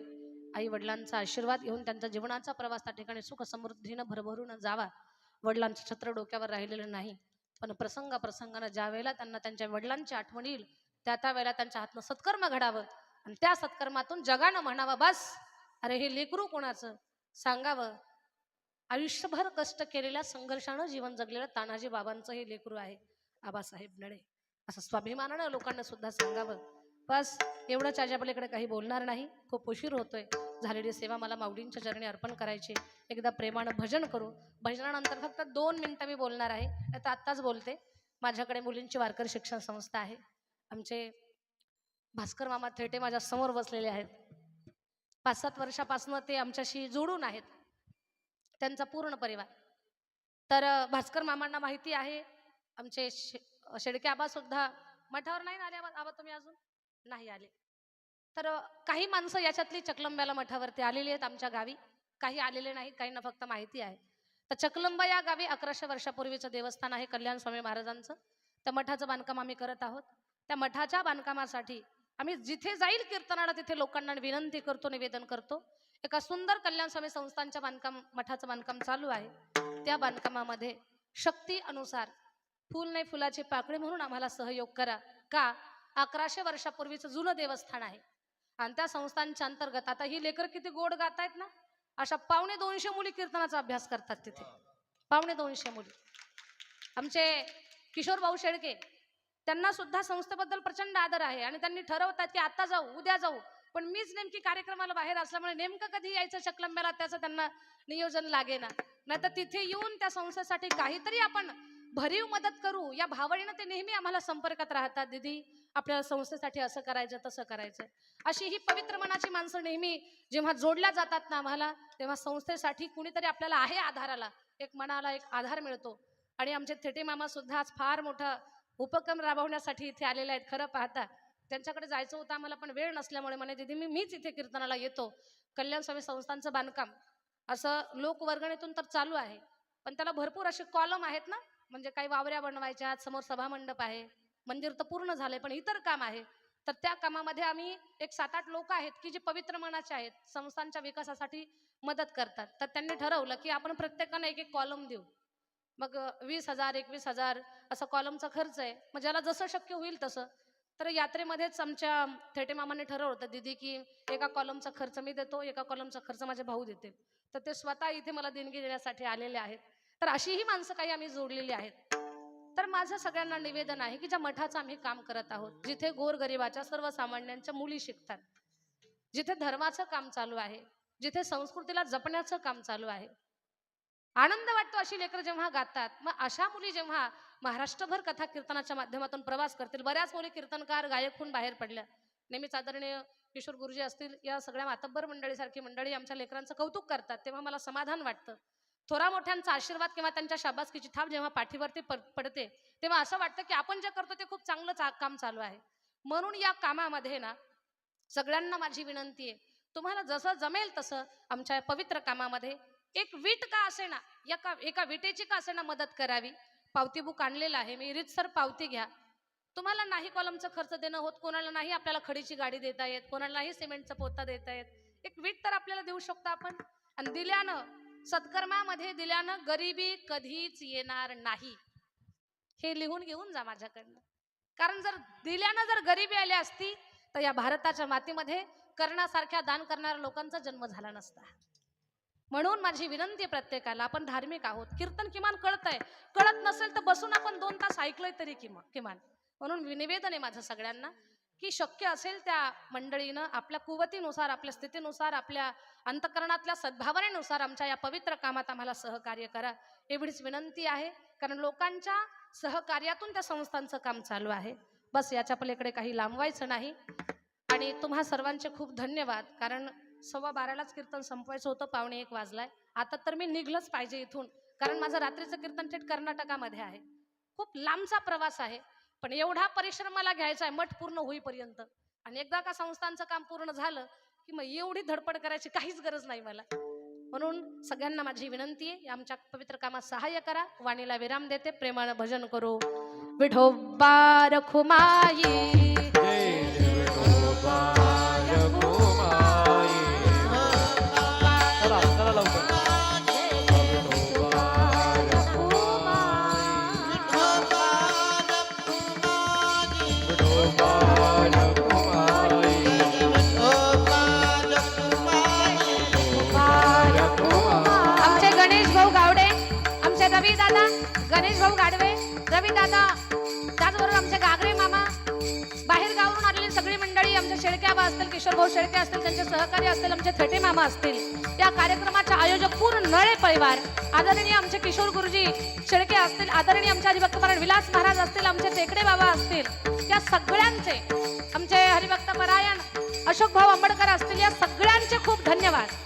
आई वडिलांचा आशीर्वाद घेऊन त्यांचा जीवनाचा प्रवास त्या ठिकाणी सुख समृद्धीनं भरभरून जावा. वडिलांचं छत्र डोक्यावर राहिलेलं नाही, पण प्रसंगानं ज्या वेळेला त्यांना त्यांच्या वडिलांची आठवण येईल त्या वेळेला त्यांच्या हातनं सत्कर्म घडावं आणि त्या सत्कर्मातून जगानं म्हणावं, बस अरे हे लेकरू कोणाचं, सांगावं आयुष्यभर कष्ट केलेल्या, संघर्षानं जीवन जगलेलं तानाजी बाबांचं हे लेकरू आहे आबासाहेब नळे, असं स्वाभिमानानं लोकांना सुद्धा सांगावं. बस एवढंच, याच्यापलीकडे काही बोलणार नाही. खूप उशीर होतोय. झालेली सेवा मला माऊलींच्या चरणी अर्पण करायची. एकदा प्रेमानं भजन करू. भजनानंतर फक्त 2 मिनिटं मी बोलणार आहे. आता आत्ताच बोलते. माझ्याकडे मुलींची वारकरी शिक्षण संस्था आहे. आमचे भास्कर मामा थेटे माझ्या समोर बसलेले आहेत. 5-7 वर्षापासून ते आमच्याशी जोडून आहेत, त्यांचा पूर्ण परिवार. तर भास्कर मामांना माहिती आहे, आमचे शेडके आबा सुद्धा मठावर नाही आले आबा तुम्ही अजून? नाही आले. तर काही माणसं याच्यातली चकलंब्याला मठावरती आलेली आहेत आमच्या गावी, काही आलेले नाही, काहींना फक्त माहिती आहे. तर चकलंबा या गावी 1100 वर्षापूर्वीचं देवस्थान आहे कल्याण स्वामी महाराजांचं. त्या मठाचं बांधकाम आम्ही करत आहोत. त्या मठाच्या बांधकामासाठी आम्ही जिथे जाईल कीर्तनाला तिथे लोकांना विनंती करतो, निवेदन करतो. एका सुंदर कल्याण स्वामी संस्थांच्या मठाचं बांधकाम चालू आहे. त्या बांधकामामध्ये शक्ती अनुसार फूल नाही फुलाची पाकळी म्हणून आम्हाला सहयोग करा. का 1100 वर्षापूर्वीचं जुनं देवस्थान आहे आणि त्या संस्थांच्या अंतर्गत आता ही लेकर किती गोड गात आहेत ना, अशा 250 मुली कीर्तनाचा अभ्यास करतात तिथे. 250 मुली. आमचे किशोर भाऊ शेळके त्यांना सुद्धा संस्थेबद्दल प्रचंड आदर आहे आणि त्यांनी ठरवतात की आता जाऊ, उद्या जाऊ, पण मीच नेमकी कार्यक्रमाला बाहेर असल्यामुळे नेमकं कधी यायचं चकलंब्याला त्याचं त्यांना नियोजन लागेना. नाहीतर तिथे येऊन त्या संस्थेसाठी काहीतरी आपण भरीव मदत करू या भावनेनं ते नेहमी आम्हाला संपर्कात राहतात. दीदी आपल्याला संस्थेसाठी असं करायचं तसं करायचं. अशी ही पवित्र मनाची माणसं नेहमी जेव्हा जोडल्या जातात ना आम्हाला, तेव्हा संस्थेसाठी कुणीतरी आपल्याला आहे आधाराला, एक मनाला एक आधार मिळतो. आणि आमचे थेटे मामा सुद्धा आज फार मोठा उपक्रम राबवण्यासाठी इथे आलेले आहेत. खरं पाहता त्यांच्याकडे जायचं होतं आम्हाला, पण वेळ नसल्यामुळे म्हणे दीदी मीच इथे कीर्तनाला येतो. कल्याण स्वामी संस्थांचं बांधकाम असं लोकवर्गणीतून तर चालू आहे, पण त्याला भरपूर असे कॉलम आहेत ना, म्हणजे काही वावऱ्या बनवायच्या, समोर सभामंडप आहे, मंदिर तर पूर्ण झालंय, पण इतर काम आहे. तर त्या कामामध्ये आम्ही एक 7-8 लोक आहेत की जे पवित्र मनाचे आहेत, संस्थांच्या विकासासाठी मदत करतात. तर त्यांनी ठरवलं की आपण प्रत्येकाने एक कॉलम देऊ. मग 20,000 21,000 असा कॉलमचा खर्च आहे. मग ज्याला जसं शक्य होईल तसं. तर यात्रेमध्येच आमच्या थेटे मामाने ठरवलं होतं दीदी की एका कॉलमचा खर्च मी देतो, एका कॉलमचा खर्च माझे भाऊ देतील. तर ते स्वतः इथे मला देणगी देण्यासाठी आलेले आहेत. तर अशीही माणसं काही आम्ही जोडलेली आहेत. तर माझं सगळ्यांना निवेदन आहे की ज्या मठाचं आम्ही काम करत आहोत, जिथे गोरगरिबाच्या सर्वसामान्यांच्या मुली शिकतात, जिथे धर्माचं काम चालू आहे, जिथे संस्कृतीला जपण्याचं काम चालू आहे, आनंद वाटतो अशी लेकरं जेव्हा गातात. मग अशा मुली जेव्हा महाराष्ट्रभर कथा कीर्तनाच्या माध्यमातून प्रवास करतील, बऱ्याच मुली कीर्तनकार गायक होऊन बाहेर पडल्या. नेहमीच आदरणीय किशोर गुरुजी असतील, या सगळ्या मातब्बर मंडळीसारखी मंडळी आमच्या लेकरांचं कौतुक करतात, तेव्हा मला समाधान वाटतं. थोरा मोठ्यांचा आशीर्वाद किंवा त्यांच्या शाबासकीची थाप जेव्हा पाठीवरती पडते, तेव्हा असं वाटतं की आपण जे करतो ते खूप चांगलं काम चालू आहे. म्हणून या कामामध्ये ना सगळ्यांना माझी विनंती आहे, तुम्हाला जसं जमेल तसं आमच्या पवित्र कामामध्ये एक वीट का असे ना, एका विटेची का असे ना मदत करावी. पावती बुक आणलेलं आहे मी, रीतसर पावती घ्या. तुम्हाला नाही कॉलमचा खर्च देणं होत, कोणाला नाही आपल्याला खडीची गाडी देता येत, कोणाला नाही सिमेंटचा पोता देता येत, एक वीट तर आपल्याला देऊ शकतो आपण. आणि दिल्यानं, सत्कर्मामध्ये दिल्यानं गरिबी कधीच येणार नाही, हे लिहून घेऊन जा माझ्याकडनं. कारण जर दिल्यानं जर गरिबी आली असती तर या भारताच्या मातीमध्ये कर्णासारख्या दान करणाऱ्या लोकांचा जन्म झाला नसता. म्हणून माझी विनंती प्रत्येकाला, आपण धार्मिक आहोत, कीर्तन किमान कळतंय, कळत नसेल तर बसून आपण 2 तास ऐकलंय तरी किमान. म्हणून निवेदन आहे माझं सगळ्यांना की शक्य असेल त्या मंडळीनं आपल्या कुवतीनुसार, आपल्या स्थितीनुसार, आपल्या अंतकरणातल्या सद्भावनेनुसार आमच्या या पवित्र कामात आम्हाला सहकार्य करा, एवढीच विनंती आहे. कारण लोकांच्या सहकार्यातून त्या संस्थांचं काम चालू आहे. बस याच्या पलीकडे काही लांबवायचं नाही. आणि तुम्हा सर्वांचे खूप धन्यवाद. कारण 12:15लाच कीर्तन संपवायचं होतं, 12:45 वाजलाय. आता तर मी निघलंच पाहिजे इथून, कारण माझं रात्रीचं कीर्तन थेट कर्नाटकामध्ये आहे. खूप लांबचा प्रवास आहे, पण एवढा परिश्रम मला घ्यायचा आहे मठ पूर्ण होईपर्यंत. आणि एकदा का संस्थांचं काम पूर्ण झालं की मग एवढी धडपड करायची काहीच गरज नाही मला. म्हणून सगळ्यांना माझी विनंती आहे, आमच्या पवित्र कामात सहाय्य करा. वाणीला विराम देते, प्रेमानं भजन करू. विठोबा रखुमाई, गणेश भाऊ गाडवे, रवी दादा, त्याचबरोबर आमचे गागरे मामा, बाहेर गावावरून आलेली सगळी मंडळी, आमचे शेळके आबा असतील, किशोर भाऊ शेळके असतील, त्यांचे सहकारी असतील, आमचे थेटे मामा असतील, या कार्यक्रमाचे आयोजक पूर्ण नळे परिवार, आदरणीय आमचे किशोर गुरुजी शेळके असतील, आदरणीय आमचे हरिभक्त परायण विलास महाराज असतील, आमचे टेकडे बाबा असतील, या सगळ्यांचे, आमचे हरिभक्त परायण अशोक भाऊ आंबेडकर असतील, या सगळ्यांचे खूप धन्यवाद.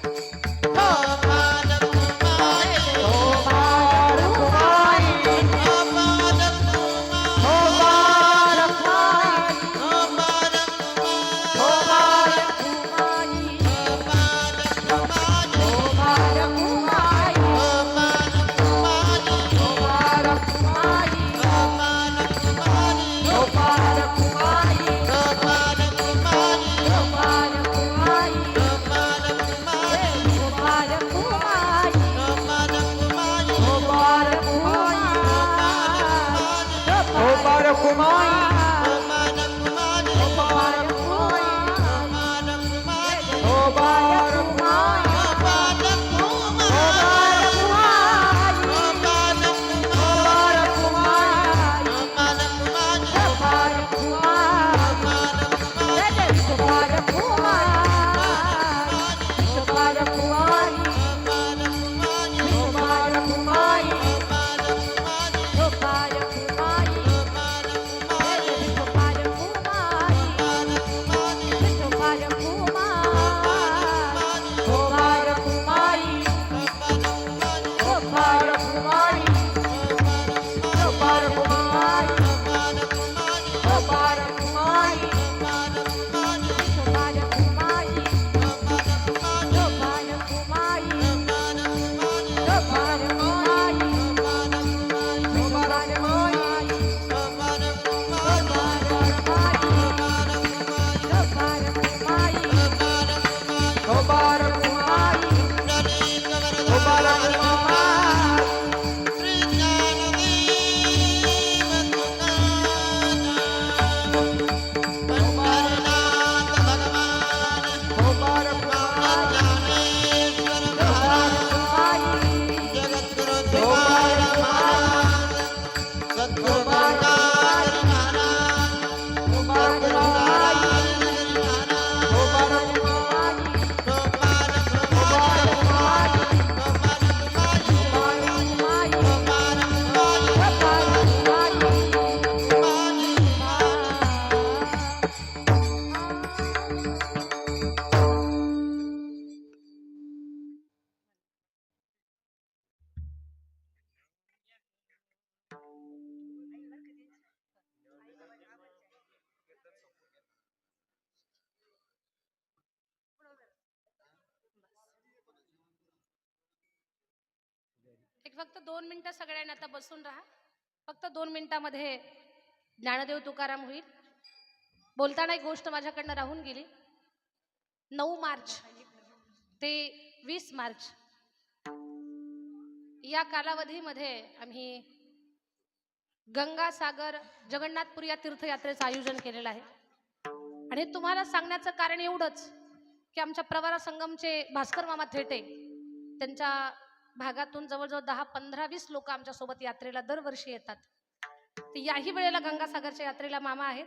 फक्त 2 मिनिटं सगळ्यांनी आता बसून राहा. फक्त 2 मिनिटामध्ये ज्ञानदेव तुकाराम होईल. बोलताना एक गोष्ट माझ्याकडनं राहून गेली. 9 मार्च ते 20 मार्च या कालावधीमध्ये आम्ही गंगासागर जगन्नाथपुरी या तीर्थयात्रेचं आयोजन केलेलं आहे. आणि तुम्हाला सांगण्याचं कारण एवढंच की आमच्या प्रवरा संगमचे भास्कर मामा थेटे त्यांच्या भागातून जवळजवळ 10-15-20 लोक आमच्यासोबत यात्रेला दरवर्षी येतात. तर याही वेळेला गंगासागरच्या यात्रेला मामा आहेत.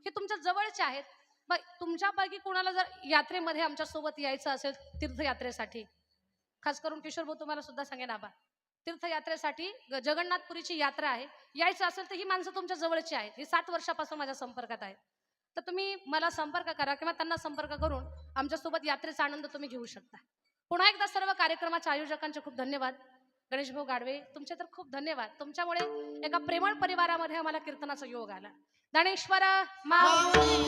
हे तुमच्या जवळचे आहेत. मग तुमच्यापैकी कोणाला जर यात्रेमध्ये आमच्यासोबत यायचं असेल तीर्थयात्रेसाठी, खास करून किशोर भाऊ तुम्हाला सुद्धा सांगेन आबा, तीर्थयात्रेसाठी जगन्नाथपुरीची यात्रा आहे, यायचं असेल तर ही माणसं तुमच्या जवळची आहेत. ही 7 वर्षापासून माझ्या संपर्कात आहेत. तर तुम्ही मला संपर्क करा किंवा त्यांना संपर्क करून आमच्यासोबत यात्रेचा आनंद तुम्ही घेऊ शकता. पुन्हा एकदा सर्व कार्यक्रमाच्या आयोजकांचे खूप धन्यवाद. गणेश भाऊ गाडवे तुमचे तर खूप धन्यवाद. तुमच्यामुळे एका प्रेमळ परिवारामध्ये आम्हाला कीर्तनाचा योग आला. ज्ञानेश्वर माऊली.